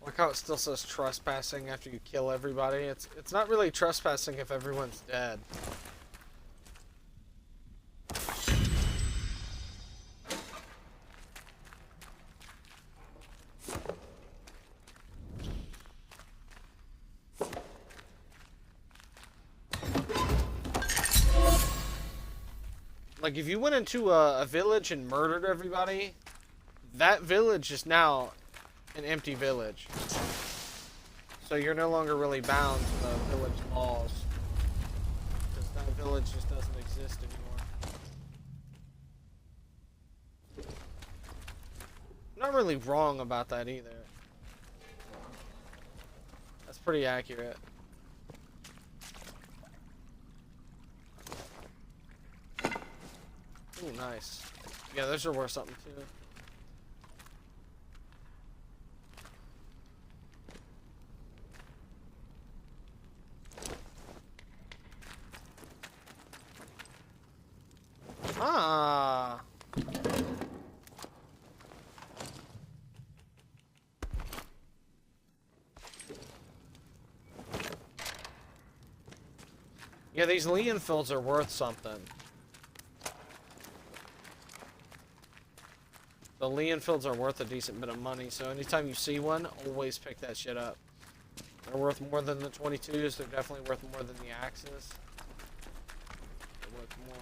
Speaker 1: Look how it still says trespassing after you kill everybody. It's not really trespassing if everyone's dead. Like if you went into a village and murdered everybody, that village is now an empty village. So you're no longer really bound to the village laws. Because that village just doesn't exist anymore. I'm not really wrong about that either. That's pretty accurate. Ooh, nice. Yeah, those are worth something too. Ah. Yeah, these Leonfields are worth something. The Leonfields are worth a decent bit of money, so anytime you see one, always pick that shit up. They're worth more than the 22s. They're definitely worth more than the Axes. They're worth more.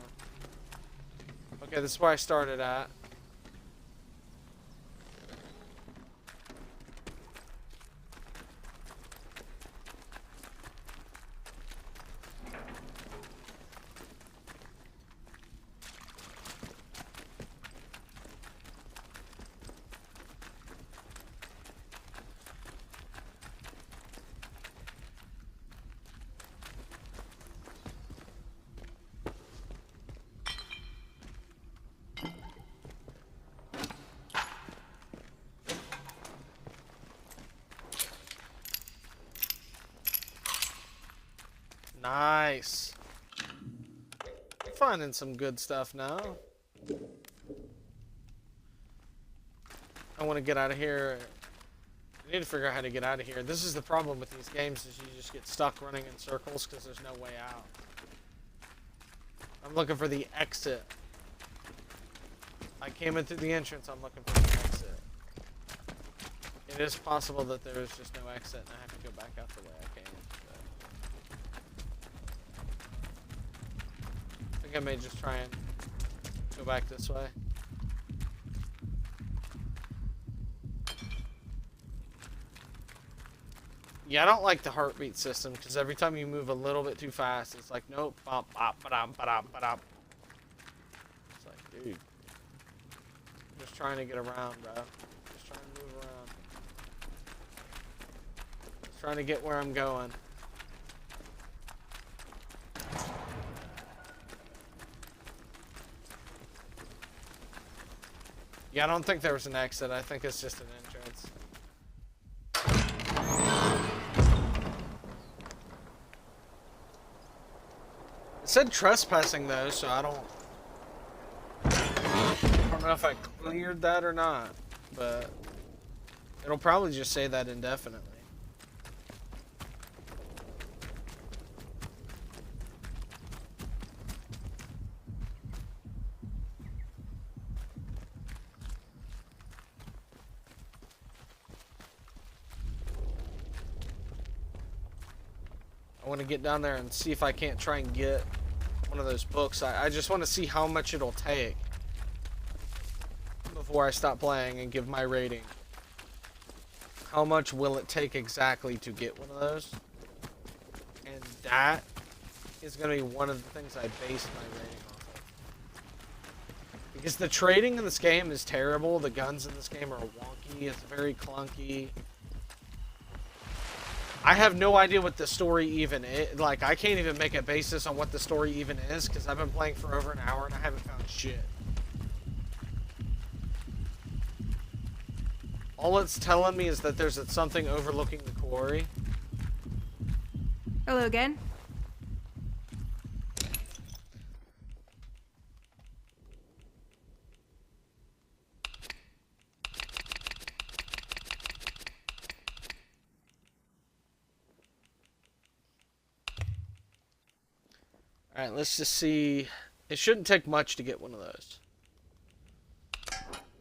Speaker 1: Okay, this is where I started at. Nice. Finding some good stuff now. I want to get out of here. I need to figure out how to get out of here. This is the problem with these games, is you just get stuck running in circles because there's no way out. I'm looking for the exit. I came in through the entrance, I'm looking for the exit. It is possible that there is just no exit and I have to go back out the way I came. I think I may just try and go back this way. Yeah, I don't like the heartbeat system because every time you move a little bit too fast, it's like, nope, bop, bop, ba-dum, ba-dum, ba-dum. It's like, dude, I'm just trying to get around, bro. Just trying to move around. Just trying to get where I'm going. Yeah, I don't think there was an exit. I think it's just an entrance. It said trespassing though, so I don't know if I cleared that or not, but it'll probably just say that indefinitely. I want to get down there and see if I can't try and get one of those books. I just want to see how much it'll take before I stop playing and give my rating. How much will it take exactly to get one of those? And that is going to be one of the things I base my rating off of. Because the trading in this game is terrible. The guns in this game are wonky. It's very clunky. I have no idea what the story even is. Like, I can't even make a basis on what the story even is because I've been playing for over an hour and I haven't found shit. All it's telling me is that there's something overlooking the quarry.
Speaker 13: Hello again.
Speaker 1: Alright, let's just see. It shouldn't take much to get one of those.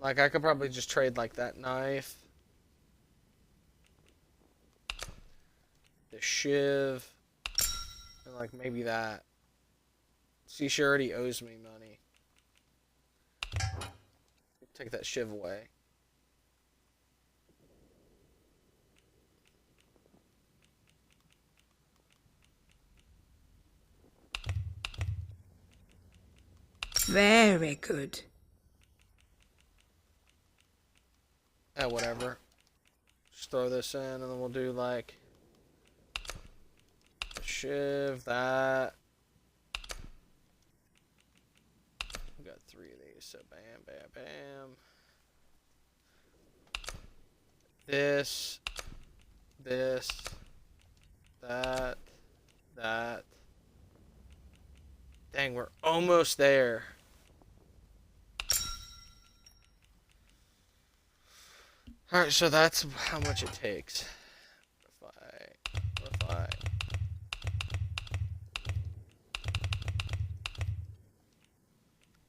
Speaker 1: Like, I could probably just trade, like, that knife. The shiv. And, like, maybe that. See, she already owes me money. Take that shiv away.
Speaker 13: Very good.
Speaker 1: Whatever. Just throw this in and then we'll do like shiv, that. We got 3 these. So bam, bam, bam. This, that. Dang, we're almost there. Alright, so that's how much it takes. Refine.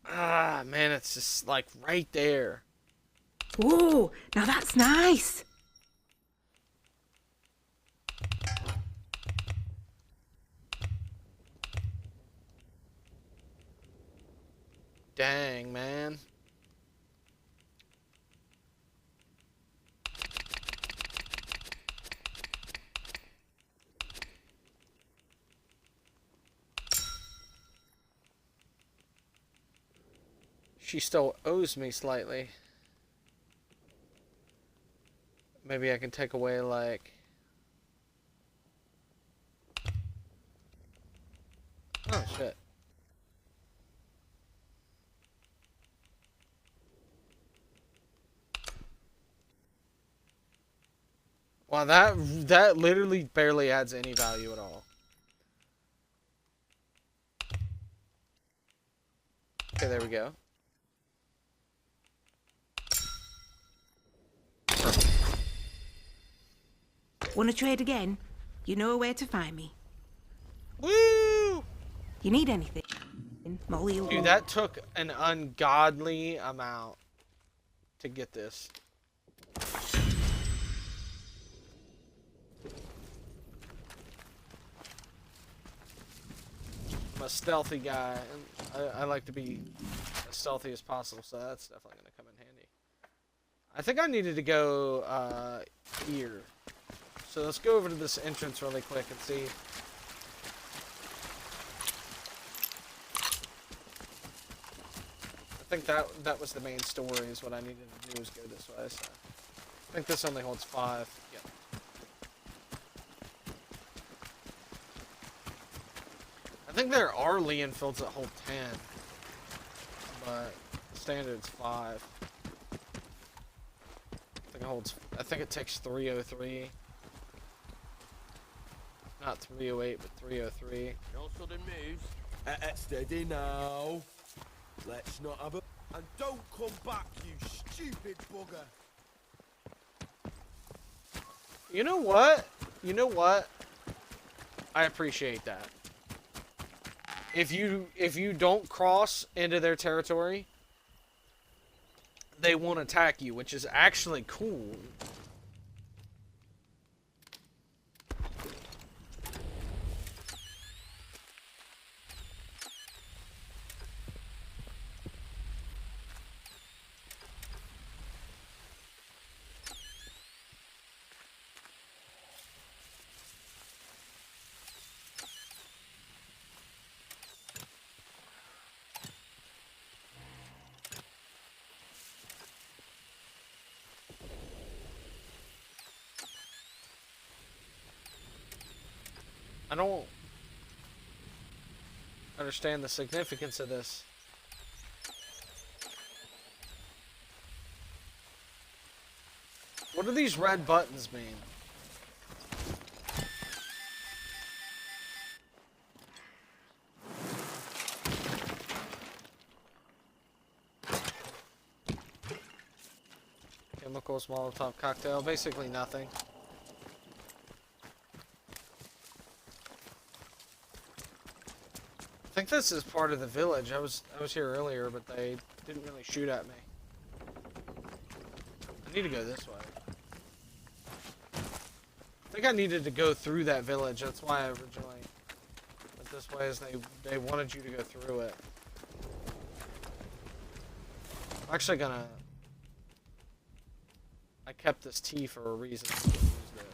Speaker 1: Ah, man, it's just like right there.
Speaker 13: Ooh, now that's nice.
Speaker 1: Dang, man. She still owes me slightly. Maybe I can take away, like... Oh, shit. Wow, that literally barely adds any value at all. Okay, there we go.
Speaker 13: Want to trade again? You know where to find me.
Speaker 1: Woo!
Speaker 13: You need anything? Molly will...
Speaker 1: Dude, that took an ungodly amount to get this. I'm a stealthy guy, and I like to be as stealthy as possible, so that's definitely going to come in handy. I think I needed to go here. So let's go over to this entrance really quick and see. I think that was the main story, is what I needed to do, is go this way. So I think this only holds 5. Yep. I think there are Leonfields that hold 10, but the standard's 5. I think it takes 303. Not 308, but 303.
Speaker 11: No sudden moves. Steady now. Let's not have a... And don't come back, you stupid bugger.
Speaker 1: You know what? You know what? I appreciate that. If you don't cross into their territory, they won't attack you, which is actually cool. I don't understand the significance of this. What do these red buttons mean? Chemicals, Molotov cocktail, basically nothing. I think this is part of the village. I was here earlier, but they didn't really shoot at me. I need to go this way. I think I needed to go through that village. That's why I originally went this way, is they wanted you to go through it. I'm actually gonna... I kept this T for a reason. I'm gonna use this.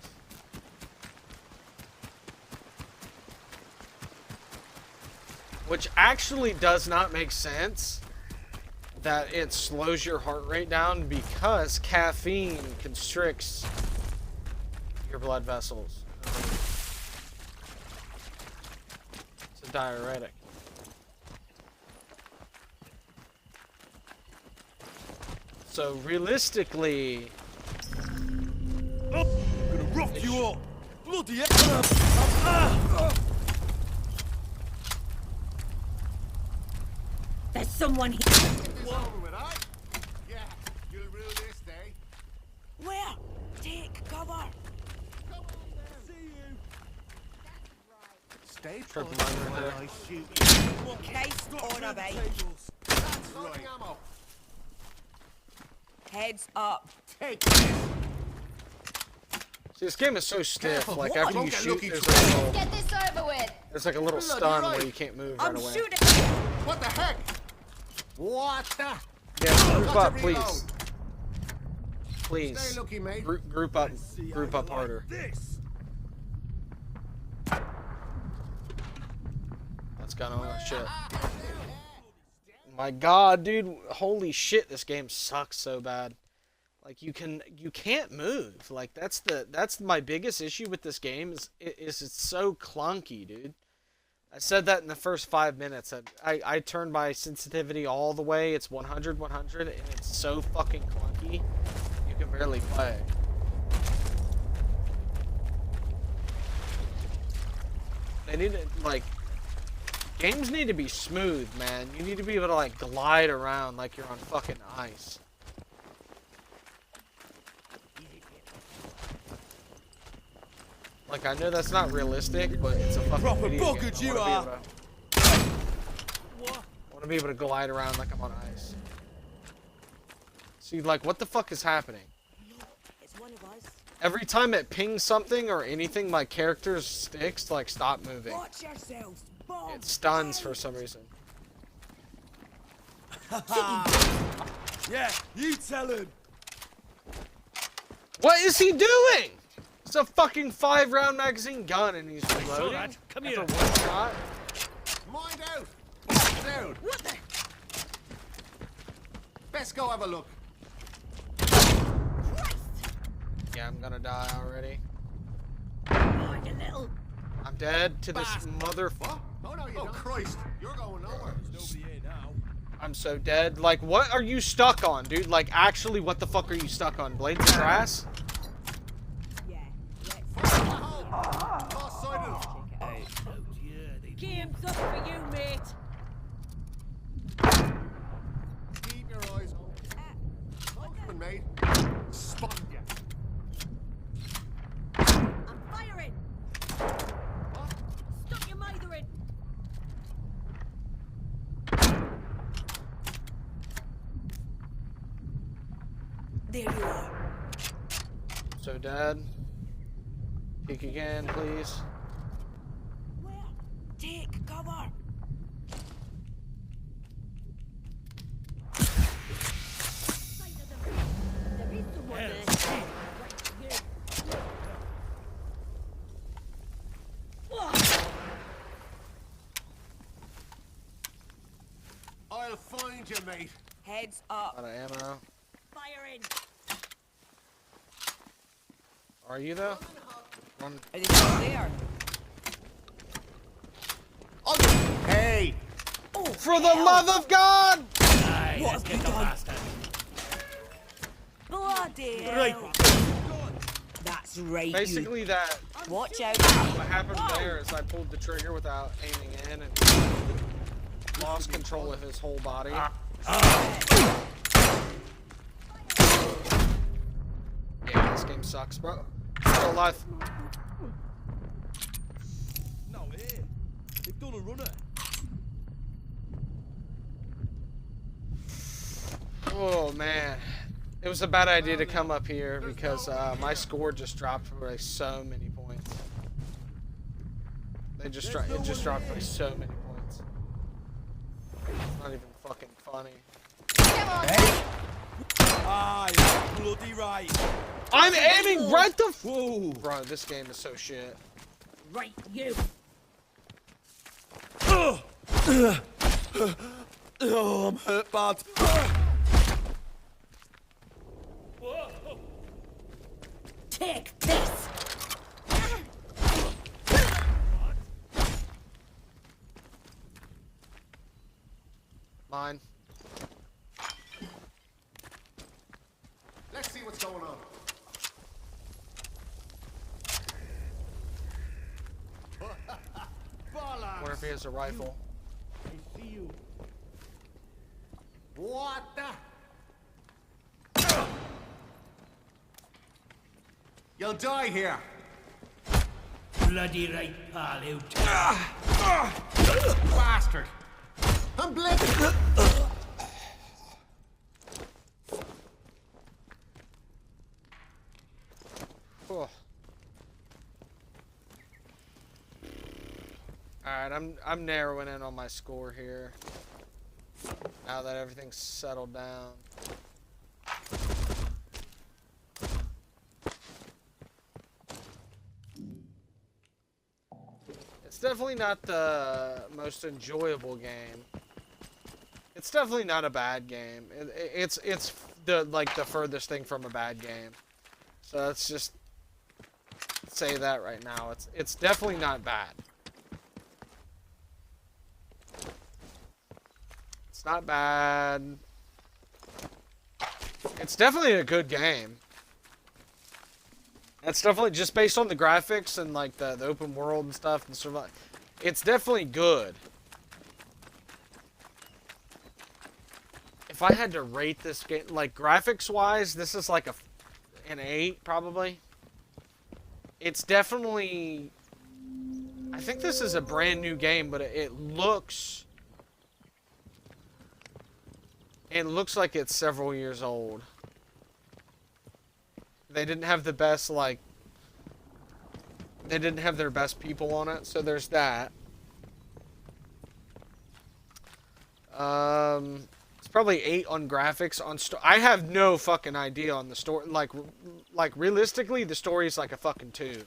Speaker 1: Which actually does not make sense that it slows your heart rate down, because caffeine constricts your blood vessels. It's a diuretic. So realistically,
Speaker 11: I'm gonna rough you up. Bloody hell!
Speaker 12: There's someone here.
Speaker 15: Yeah, you'll rue this day.
Speaker 12: Where? Take cover.
Speaker 11: See you.
Speaker 15: Stay
Speaker 1: Triple
Speaker 15: put
Speaker 1: line right
Speaker 15: while
Speaker 1: there.
Speaker 15: I shoot you.
Speaker 12: Case on a bait.
Speaker 15: That's right. Ammo.
Speaker 12: Heads up.
Speaker 15: Take this.
Speaker 1: see, this game is so stiff.
Speaker 15: Careful,
Speaker 1: Like
Speaker 15: boy,
Speaker 1: after
Speaker 15: don't
Speaker 1: you
Speaker 15: get
Speaker 1: shoot,
Speaker 15: lucky
Speaker 1: there's
Speaker 15: twice.
Speaker 1: like, a little,
Speaker 16: Get this over with.
Speaker 1: there's like a little
Speaker 15: Bloody
Speaker 1: stun
Speaker 15: right.
Speaker 1: where you can't move
Speaker 12: I'm
Speaker 1: right away.
Speaker 12: shooting.
Speaker 15: What the heck? What the?
Speaker 1: Yeah, group
Speaker 15: Got
Speaker 1: up,
Speaker 15: to reload.
Speaker 1: please. Please.
Speaker 15: Stay looking, mate.
Speaker 1: Group up. Group up harder.
Speaker 11: This.
Speaker 1: Let's go on that shit. My God, dude! Holy shit! This game sucks so bad. Like you can't move. Like that's my biggest issue with this game is it's so clunky, dude. I said that in the first 5 minutes. I turned my sensitivity all the way. It's 100, 100, and it's so fucking clunky. You can barely play. They need to, like, games need to be smooth, man. You need to be able to, like, glide around like you're on fucking ice. Like, I know that's not realistic, but it's a fucking
Speaker 11: Proper
Speaker 1: video
Speaker 11: bugged
Speaker 1: game.
Speaker 11: you are.
Speaker 1: I want to be able to glide around like I'm on ice. See, like, what the fuck is happening?
Speaker 12: It's one of us.
Speaker 1: Every time it pings something or anything, my character sticks to, like, stop moving.
Speaker 12: Watch yourselves. Bomb.
Speaker 1: It stuns for some reason.
Speaker 11: Yeah, you tell him.
Speaker 1: What is he doing? It's a fucking 5-round magazine gun and he's reloading.
Speaker 14: that. Come
Speaker 1: after
Speaker 14: here.
Speaker 1: one shot.
Speaker 15: Mind out. Down.
Speaker 12: What the?
Speaker 15: Best go have a look.
Speaker 1: Yeah, I'm gonna die already.
Speaker 12: Oh, you little.
Speaker 1: I'm dead to this mother.
Speaker 15: What? Oh no, you don't. Christ, you're going nowhere.
Speaker 11: There's nobody here now.
Speaker 1: I'm so dead. Like, what are you stuck on, dude? Like, actually, what the fuck are you stuck on? Blades of grass?
Speaker 12: Yeah.
Speaker 15: Lost sight of them.
Speaker 12: Game's up for you, mate.
Speaker 15: Keep your eyes open. Open, mate. Spot ya.
Speaker 12: I'm firing. Stop your mithering. There you are.
Speaker 1: So dead. Peek again, please.
Speaker 12: Where? Take cover. There is someone there.
Speaker 15: I'll find you, mate.
Speaker 12: Heads up.
Speaker 1: Out of ammo.
Speaker 12: Firing.
Speaker 1: Are you though? One.
Speaker 12: Are they still there?
Speaker 15: Hey!
Speaker 12: Oh,
Speaker 1: For the love of God!
Speaker 14: Aye,
Speaker 12: What
Speaker 14: let's
Speaker 12: have
Speaker 14: get
Speaker 12: you
Speaker 14: the
Speaker 12: done?
Speaker 14: bastard.
Speaker 12: Bloody
Speaker 11: Right.
Speaker 12: hell. That's right.
Speaker 1: Basically, that.
Speaker 12: You. Watch out.
Speaker 1: What happened there is I pulled the trigger without aiming in and lost control of his whole body. Yeah, this game sucks, bro. Still alive.
Speaker 11: No, here. They've done a runner.
Speaker 1: Oh man, it was a bad idea to come up here because my score just dropped by so many points. It just dropped by so many points. It's not even fucking funny.
Speaker 11: Hey! Ah, you're bloody right.
Speaker 1: I'm aiming right the.
Speaker 11: Whoa!
Speaker 1: Bro, this game is so shit.
Speaker 12: Right, you.
Speaker 11: Oh, I'm hurt bad.
Speaker 12: Take this.
Speaker 1: Mine. He has a rifle.
Speaker 8: I see you.
Speaker 15: What the? You'll die here.
Speaker 14: Bloody right, pal, out.
Speaker 15: Bastard. I'm blitzed.
Speaker 1: Alright, I'm narrowing in on my score here. Now that everything's settled down. It's definitely not the most enjoyable game. It's definitely not a bad game. It's the the furthest thing from a bad game. So let's just say that right now. It's definitely not bad. It's not bad. It's definitely a good game. That's definitely just based on the graphics and like the open world and stuff and survival. It's definitely good. If I had to rate this game, like graphics wise, this is like an 8 probably. It's definitely. I think this is a brand new game, but it looks. It looks like it's several years old. They didn't have the best, like... They didn't have their best people on it, so there's that. It's probably 8 on graphics. I have no fucking idea on the story. Like realistically, the story is like a fucking 2.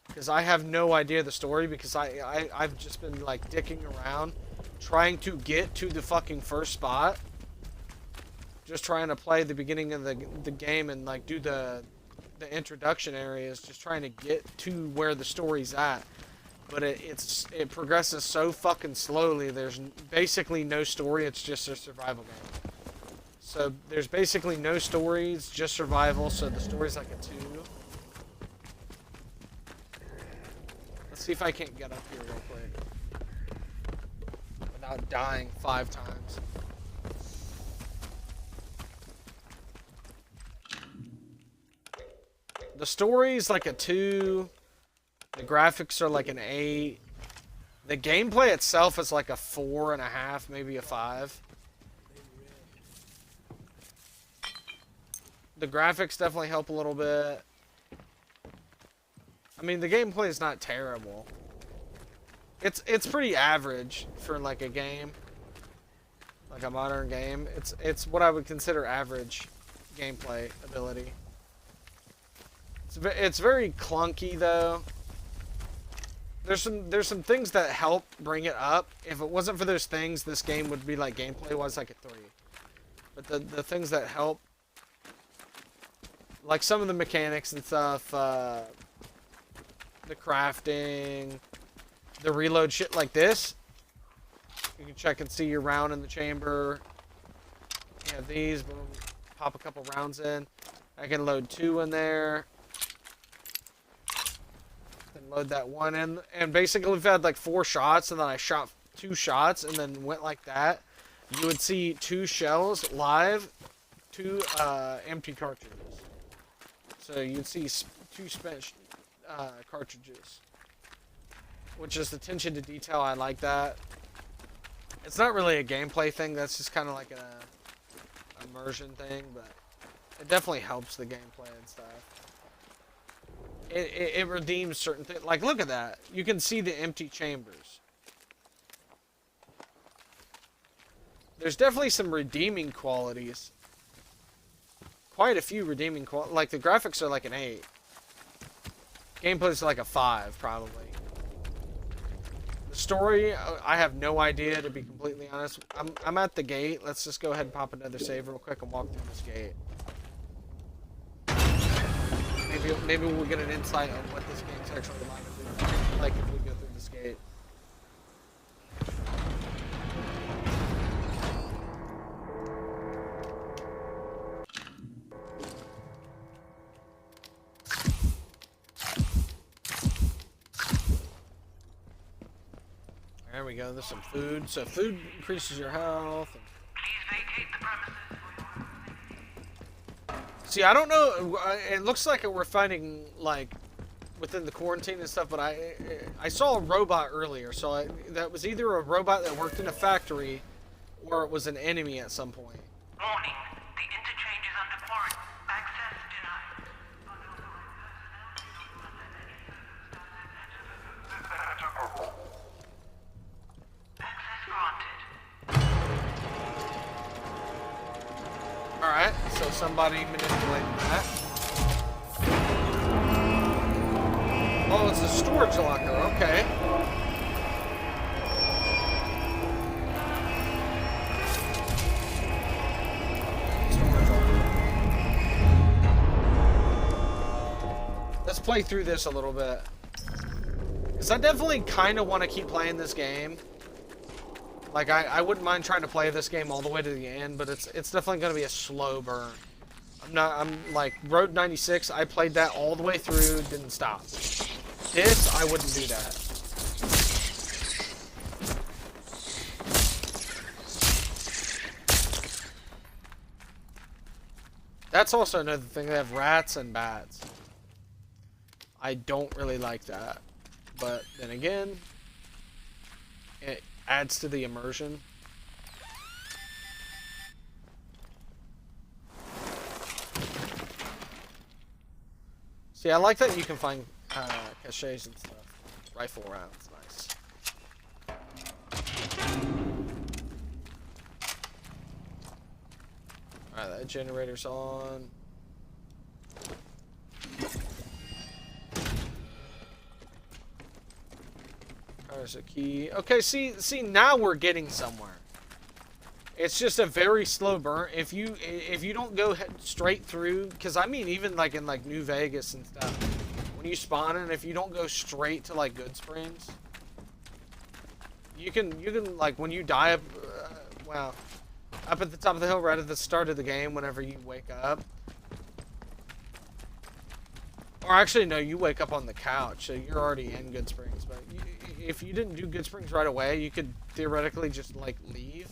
Speaker 1: Because I have no idea the story, because I've just been, like, dicking around trying to get to the fucking first spot. Just trying to play the beginning of the game and like do the introduction areas, just trying to get to where the story's at. But it progresses so fucking slowly. There's basically no story. It's just a survival game. So there's basically no story. It's just survival. So the story's like a 2. Let's see if I can't get up here real quick without dying 5 times. The story's like a 2. The graphics are like an 8. The gameplay itself is like a 4.5, maybe a 5. The graphics definitely help a little bit. I mean, the gameplay is not terrible. It's pretty average for like a game, like a modern game. It's what I would consider average gameplay ability. It's very clunky though. There's some things that help bring it up. If it wasn't for those things, this game would be like gameplay wise like a 3. But the things that help, like some of the mechanics and stuff, the crafting, the reload shit like this. You can check and see your round in the chamber. You have these, boom, pop a couple rounds in. I can load 2 in there. Load that 1 in, and basically if I had like 4 shots and then I shot 2 shots and then went like that, you would see 2 shells live, 2 empty cartridges. So you'd see 2 spent cartridges, which is attention to detail. I like that. It's not really a gameplay thing, that's just kind of like an immersion thing, but it definitely helps the gameplay and stuff. It redeems certain things. Like, look at that. You can see the empty chambers. There's definitely some redeeming qualities. Quite a few redeeming qualities. Like, the graphics are like an 8. Gameplay's like a 5, probably. The story, I have no idea, to be completely honest. I'm at the gate. Let's just go ahead and pop another save real quick and walk through this gate. Maybe we'll get an insight on what this game's actually like if we go through this gate. There we go. There's some food. So food increases your health. See, I don't know. It looks like we're finding like within the quarantine and stuff, but I saw a robot earlier, so that was either a robot that worked in a factory or it was an enemy at some point.
Speaker 16: Warning, the interchange is under quarantine. Access denied. Access granted.
Speaker 1: Alright, so somebody manipulated that. Oh, it's a storage locker, okay. Let's play through this a little bit. Because I definitely kind of want to keep playing this game. Like, I wouldn't mind trying to play this game all the way to the end, but it's definitely going to be a slow burn. I'm like, Road 96, I played that all the way through, didn't stop. This, I wouldn't do that. That's also another thing, they have rats and bats. I don't really like that. But then again, it adds to the immersion. See, I like that you can find caches and stuff. Rifle rounds, nice. Alright, that generator's on. There's a key. Okay, see, now we're getting somewhere. It's just a very slow burn. If you don't go straight through, because I mean even like in like New Vegas and stuff, when you spawn in, if you don't go straight to like Good Springs, you can like when you die up, well, up at the top of the hill right at the start of the game, whenever you wake up. Or actually, no, you wake up on the couch, so you're already in Good Springs. But if you didn't do Good Springs right away, you could theoretically just like leave.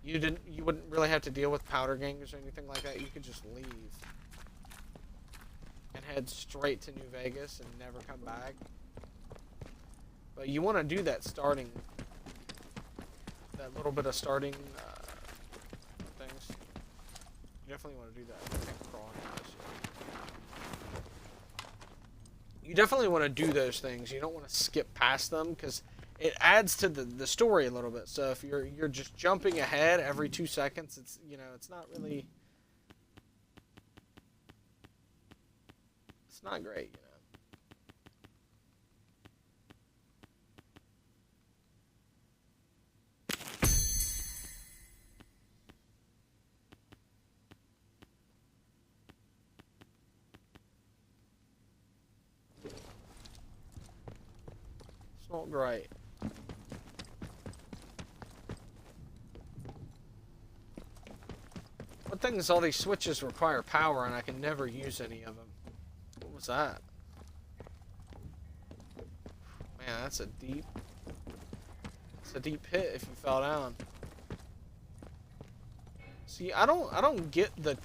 Speaker 1: You wouldn't really have to deal with powder gangs or anything like that. You could just leave and head straight to New Vegas and never come back. But you want to do that starting, that little bit of starting things. You definitely want to do that. You definitely want to do those things. You don't want to skip past them because it adds to the story a little bit. So if you're just jumping ahead every 2 seconds, it's, you know, it's not really, it's not great, you know. It's not great. One thing is all these switches require power and I can never use any of them. What was that? Man, that's a deep hit if you fell down. See, I don't get the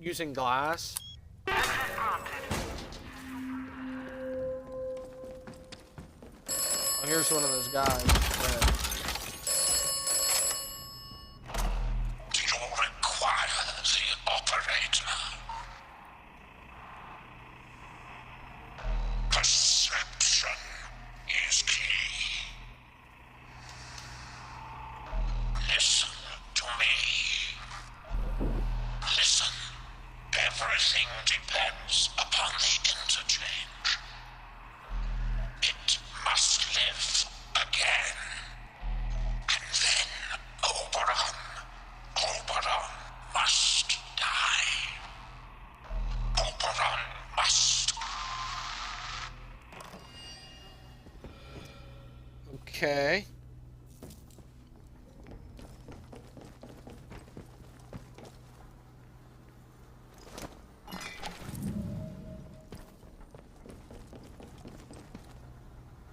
Speaker 1: using glass. Oh, here's one of those guys.
Speaker 9: Do you require the operator? Perception is key. Listen to me. Listen. Everything depends upon the interchange. It must live again. And then Oberon must die. Oberon must.
Speaker 1: Okay.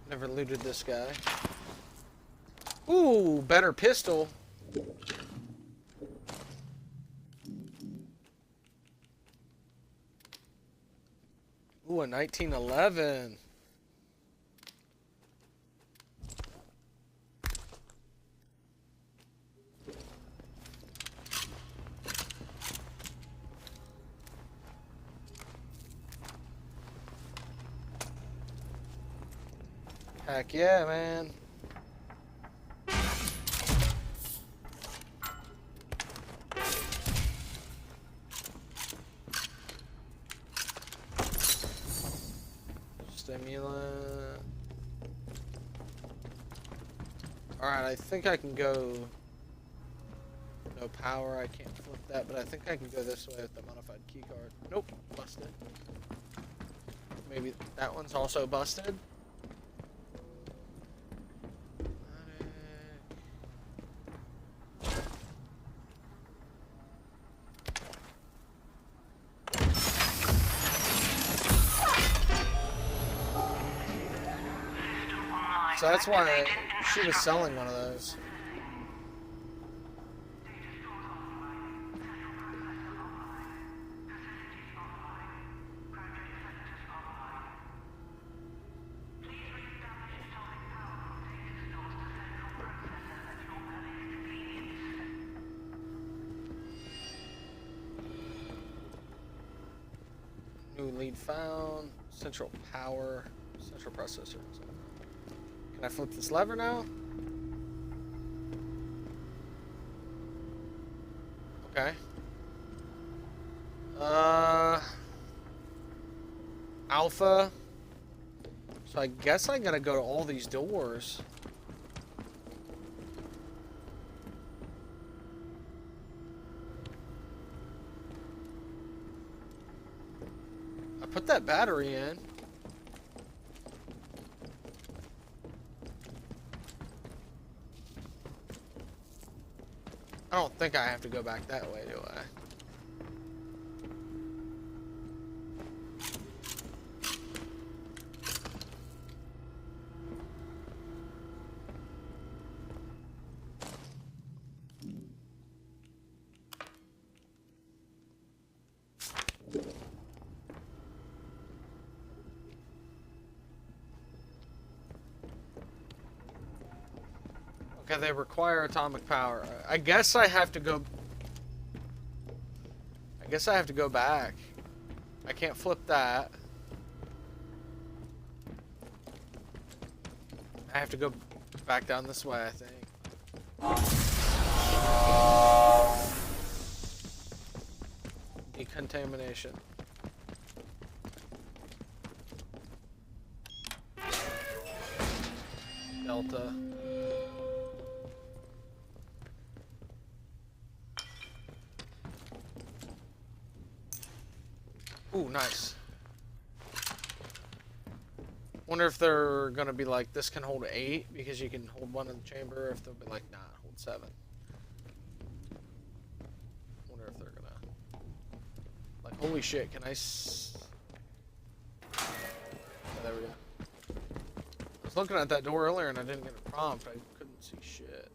Speaker 1: Never looted this guy. Ooh, better pistol. Ooh, a 1911. Heck yeah, man. Stimulant. Alright, I think I can go... No power, I can't flip that, but I think I can go this way with the modified keycard. Nope, busted. Maybe that one's also busted? So that's why she was selling one of those. New lead found. Central power. Central processor. Can I flip this lever now? Okay. Alpha. So I guess I gotta go to all these doors. I put that battery in. I don't think I have to go back that way, do I? Okay, they require atomic power. I guess I have to go... I guess I have to go back. I can't flip that. I have to go back down this way, I think. Decontamination. Delta. Ooh, nice. Wonder if they're gonna be like, this can hold 8 because you can hold 1 in the chamber, or if they'll be like, nah, hold 7. Wonder if they're gonna... Like, holy shit, can I oh, there we go. I was looking at that door earlier and I didn't get a prompt. I couldn't see shit.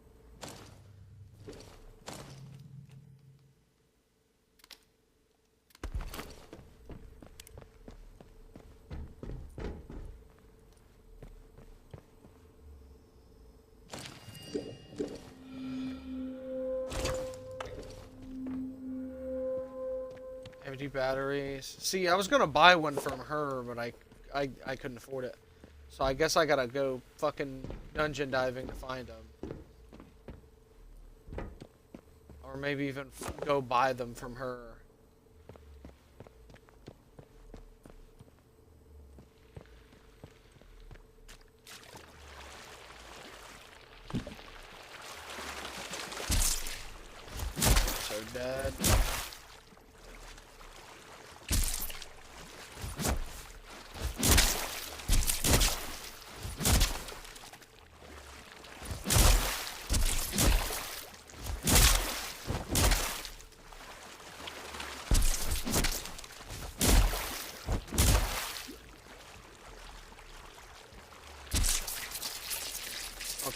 Speaker 1: Empty batteries. See, I was gonna buy one from her, but I couldn't afford it. So I guess I gotta go fucking dungeon diving to find them. Or maybe even go buy them from her. So dead.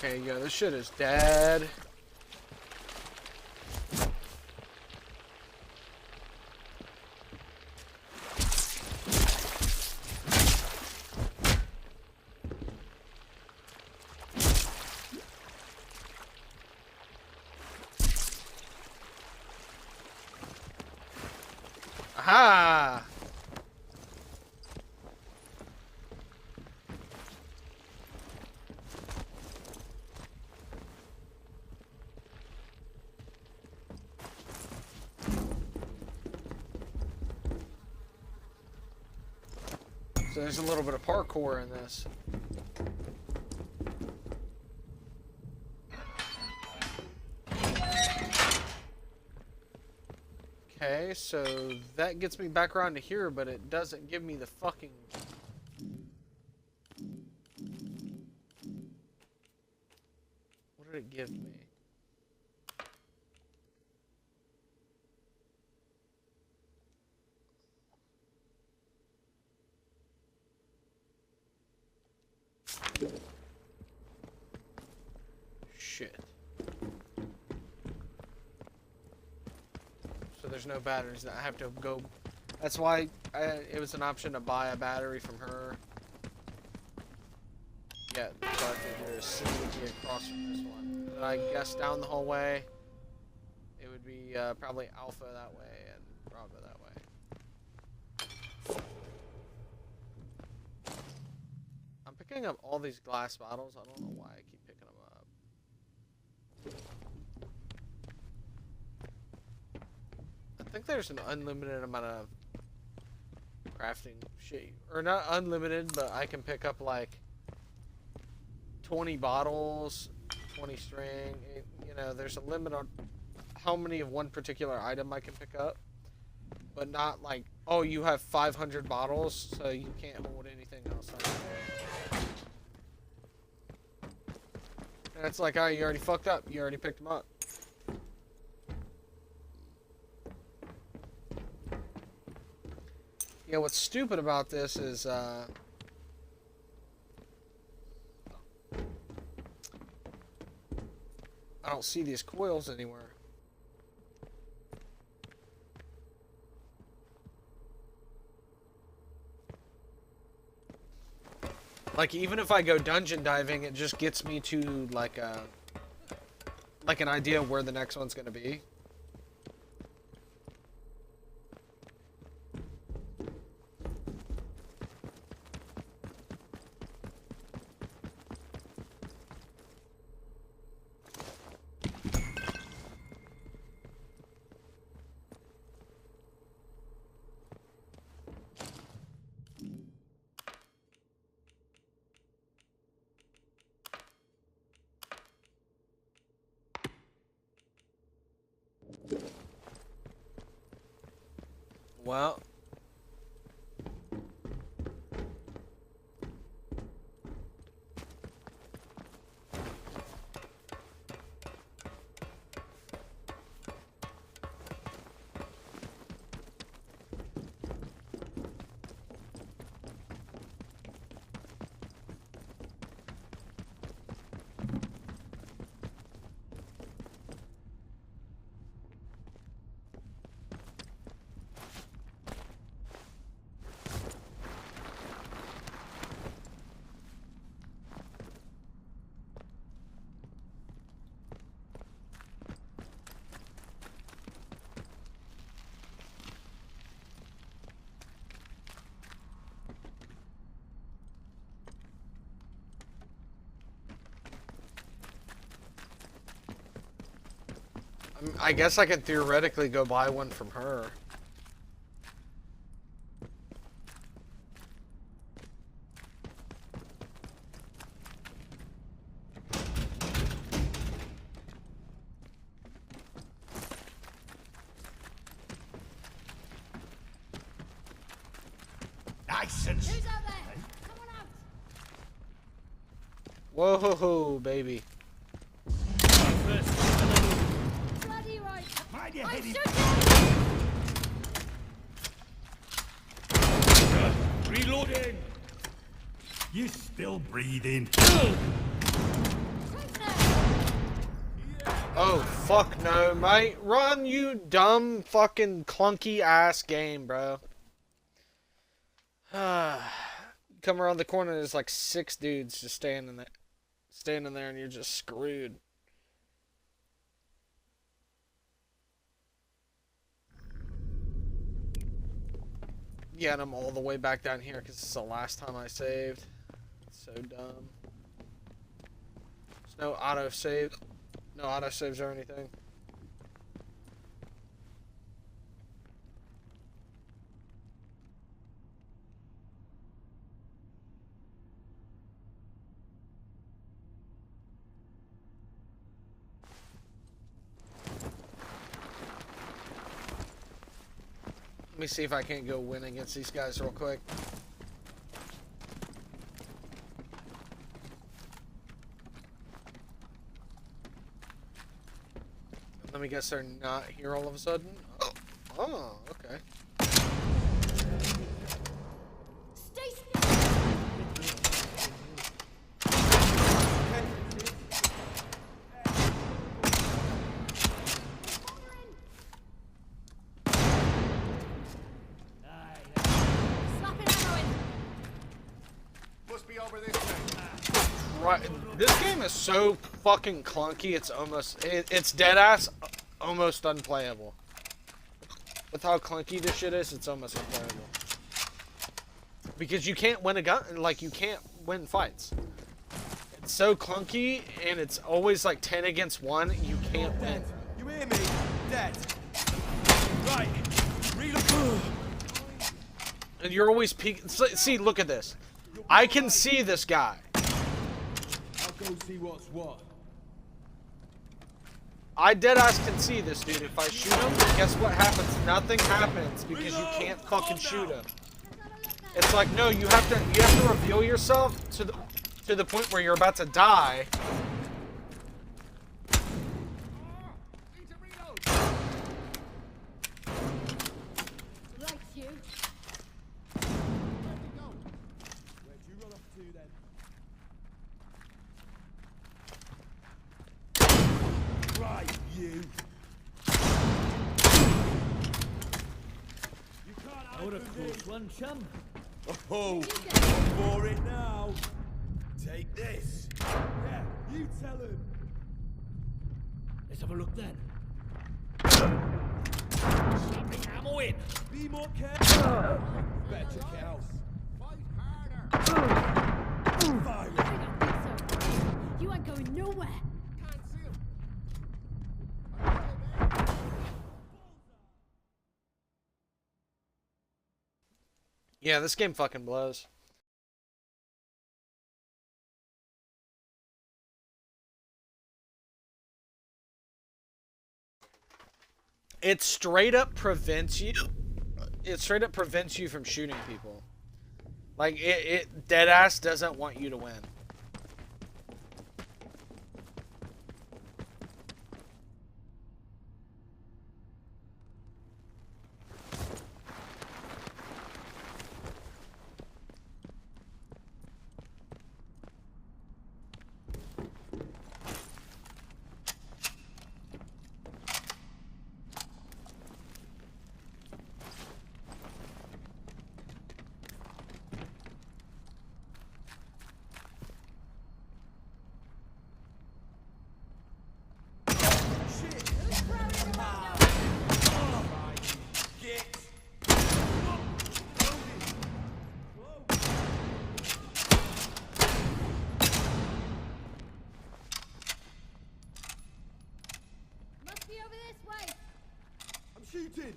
Speaker 1: Okay, yeah, this shit is dead. Aha! So there's a little bit of parkour in this. Okay, so that gets me back around to here, but it doesn't give me the fucking... What did it give me? Shit. So there's no batteries. I have to go. That's why it was an option to buy a battery from her. Yeah, so I figured a C would be across from this one. And I guess down the hallway, it would be probably Alpha that way and Bravo that way. I'm picking up all these glass bottles. I don't know why I keep picking them up. I think there's an unlimited amount of crafting shit. Or not unlimited, but I can pick up like 20 bottles, 20 string. You know, there's a limit on how many of one particular item I can pick up. But not like, oh, you have 500 bottles, so you can't hold anything else. And it's like, oh, you already fucked up. You already picked them up. Yeah, what's stupid about this is, I don't see these coils anywhere. Like, even if I go dungeon diving, it just gets me to, like an idea of where the next one's gonna be. Well, I guess I could theoretically go buy one from her.
Speaker 14: License.
Speaker 12: Who's out there? Come on out.
Speaker 1: Whoa, baby.
Speaker 12: Bloody right.
Speaker 14: Mind your
Speaker 12: I'm
Speaker 14: head.
Speaker 12: shooting.
Speaker 14: Reloading. You still breathing?
Speaker 1: Oh, fuck no, mate. Run, you dumb fucking clunky ass game, bro. Come around the corner, there's like 6 dudes just standing there, and you're just screwed. Yeah, and I'm all the way back down here because it's the last time I saved. It's so dumb. There's no autosave. No autosaves or anything. Let me see if I can't go win against these guys real quick. Let me guess they're not here all of a sudden. Oh, okay.
Speaker 15: Must be over this way.
Speaker 1: Right, this game is so fucking clunky. It's dead ass, almost unplayable. With how clunky this shit is, it's almost unplayable. Because you can't win a gun, like you can't win fights. It's so clunky, and it's always like 10 against 1. You can't win.
Speaker 11: You hear me? Dead. Right. Reload.
Speaker 1: And you're always peeking. See, look at this. I can see this guy.
Speaker 11: I'll go see what's what.
Speaker 1: I deadass can see this dude. If I shoot him, guess what happens? Nothing happens because you can't fucking shoot him. It's like, no, you have to reveal yourself to the point where you're about to die.
Speaker 8: One chum.
Speaker 11: Oh, for it now. Take this. Yeah, you tell him.
Speaker 8: Let's have a look then. Slapping ammo in.
Speaker 11: Be more careful. Better check it out. Fight harder.
Speaker 17: You ain't going nowhere.
Speaker 1: Yeah, this game fucking blows. It straight up prevents you. It straight up prevents you from shooting people. Like it deadass doesn't want you to win.
Speaker 11: Shooting.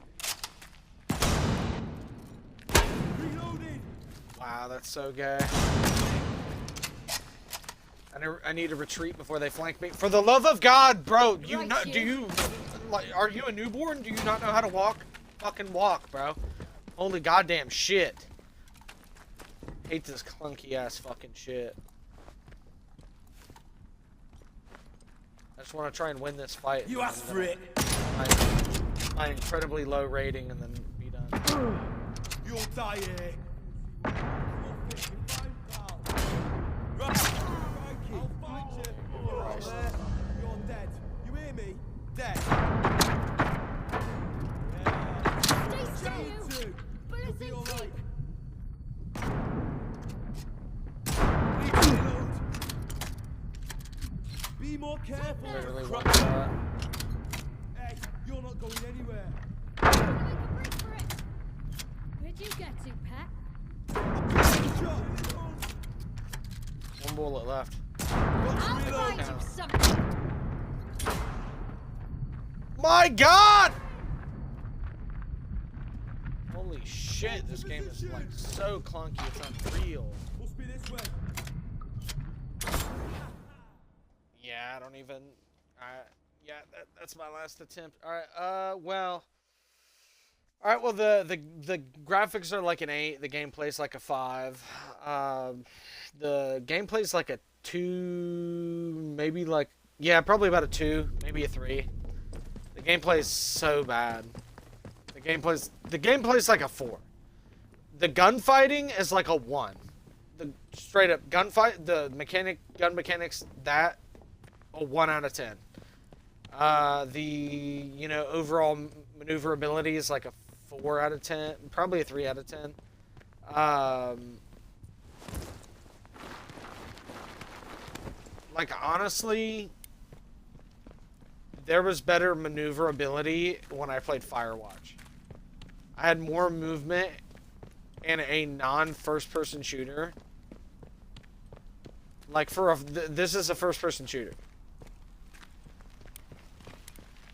Speaker 11: Reloading.
Speaker 1: Wow, that's so gay. I need to retreat before they flank me. For the love of God, bro, are you a newborn? Do you not know how to walk? Fucking walk, bro. Holy goddamn shit. Hate this clunky ass fucking shit. I just want to try and win this fight.
Speaker 11: You asked for it.
Speaker 1: My incredibly low rating and then be done.
Speaker 11: You'll die here. Right. I'll find you. You're dead. You hear me? dead.
Speaker 17: Stay still. Bullets
Speaker 11: Be
Speaker 17: in
Speaker 11: all right. Be more careful.
Speaker 1: Literally
Speaker 11: Crap.
Speaker 1: one shot.
Speaker 11: Hey, you're not going anywhere.
Speaker 17: Where'd you get to, Pat?
Speaker 1: One bullet left.
Speaker 17: I'll find you something.
Speaker 1: My God! Holy shit, this game is like so clunky, it's unreal.
Speaker 11: Must be this way.
Speaker 1: Yeah, I don't even. Yeah, that's my last attempt. All right. Well. All right. Well, the graphics are like an 8. The gameplay's like a 5. The gameplay's like a 2. Maybe like probably about a 2. Maybe a 3. The gameplay's so bad. The gameplay's like a 4. The gunfighting is like a 1. The straight up gunfight, the gun mechanics, that a 1 out of 10. The overall maneuverability is like a 4 out of 10, probably a 3 out of 10. Like honestly, there was better maneuverability when I played Firewatch. I had more movement in a non-first-person shooter. Like this is a first-person shooter.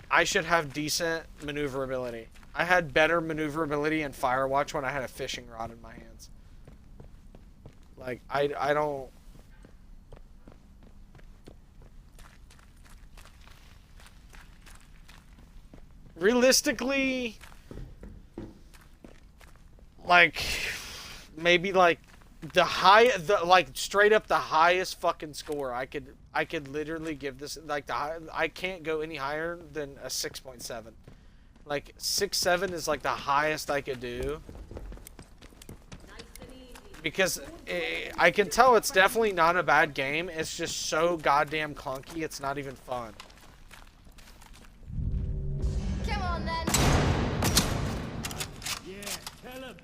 Speaker 1: I should have decent maneuverability. I had better maneuverability in Firewatch when I had a fishing rod in my hands. Like, I don't... Realistically, like, maybe like like straight up the highest fucking score I could literally give this, like I can't go any higher than a 6.7. Like 6.7 is like the highest I could do, because I can tell it's definitely not a bad game. It's just so goddamn clunky. It's not even fun.
Speaker 17: Come on then.
Speaker 8: Yeah, tell him.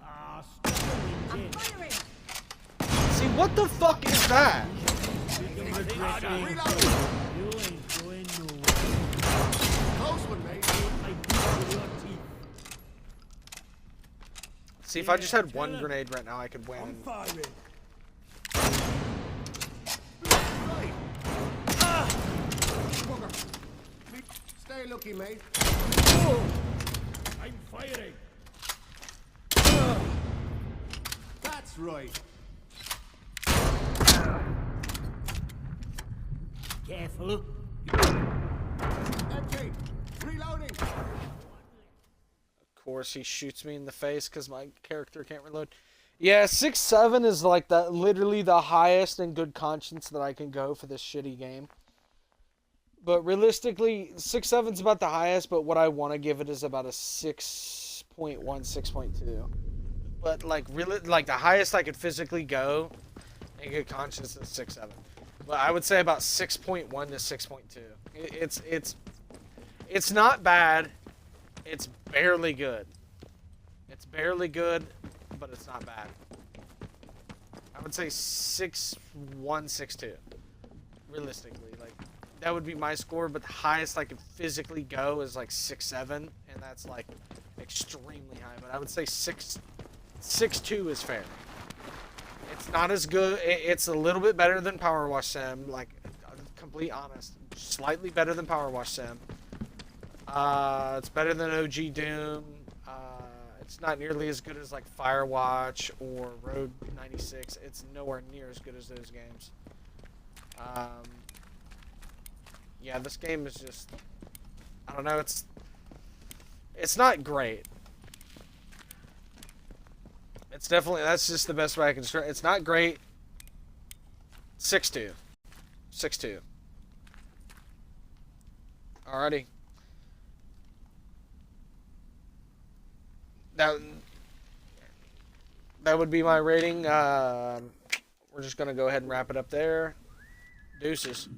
Speaker 8: Ah, stop him.
Speaker 17: I'm firing.
Speaker 1: See, what the fuck is that?
Speaker 8: You ain't going nowhere.
Speaker 15: Close one, mate.
Speaker 1: See, if I just had one grenade right now, I could win.
Speaker 11: I'm firing.
Speaker 15: Stay looky, mate.
Speaker 8: I'm firing.
Speaker 15: That's right.
Speaker 8: Careful.
Speaker 15: Empty. Reloading.
Speaker 1: Of course, he shoots me in the face because my character can't reload. Yeah, 6.7 is like that, literally the highest in good conscience that I can go for this shitty game. But realistically, 6.7 is about the highest, but what I want to give it is about a 6.1, 6.2. But like really, like the highest I could physically go in good conscience is 6.7. But I would say about 6.1 to 6.2. It's not bad. It's barely good. It's barely good, but it's not bad. I would say 6.1, 6.2. Realistically, like that would be my score, but the highest I could physically go is like 6.7, and that's like extremely high. But I would say 6.2 is fair. It's not as good. It's a little bit better than Power Wash Sim, like complete honest. Slightly better than Power Wash Sim. It's better than OG Doom. It's not nearly as good as like Firewatch or Road 96. It's nowhere near as good as those games. Yeah, this game is just, I don't know, it's not great. It's definitely, that's just the best way I can describe it. It's not great. 6.2. 6.2. Alrighty. That would be my rating. We're just going to go ahead and wrap it up there. Deuces.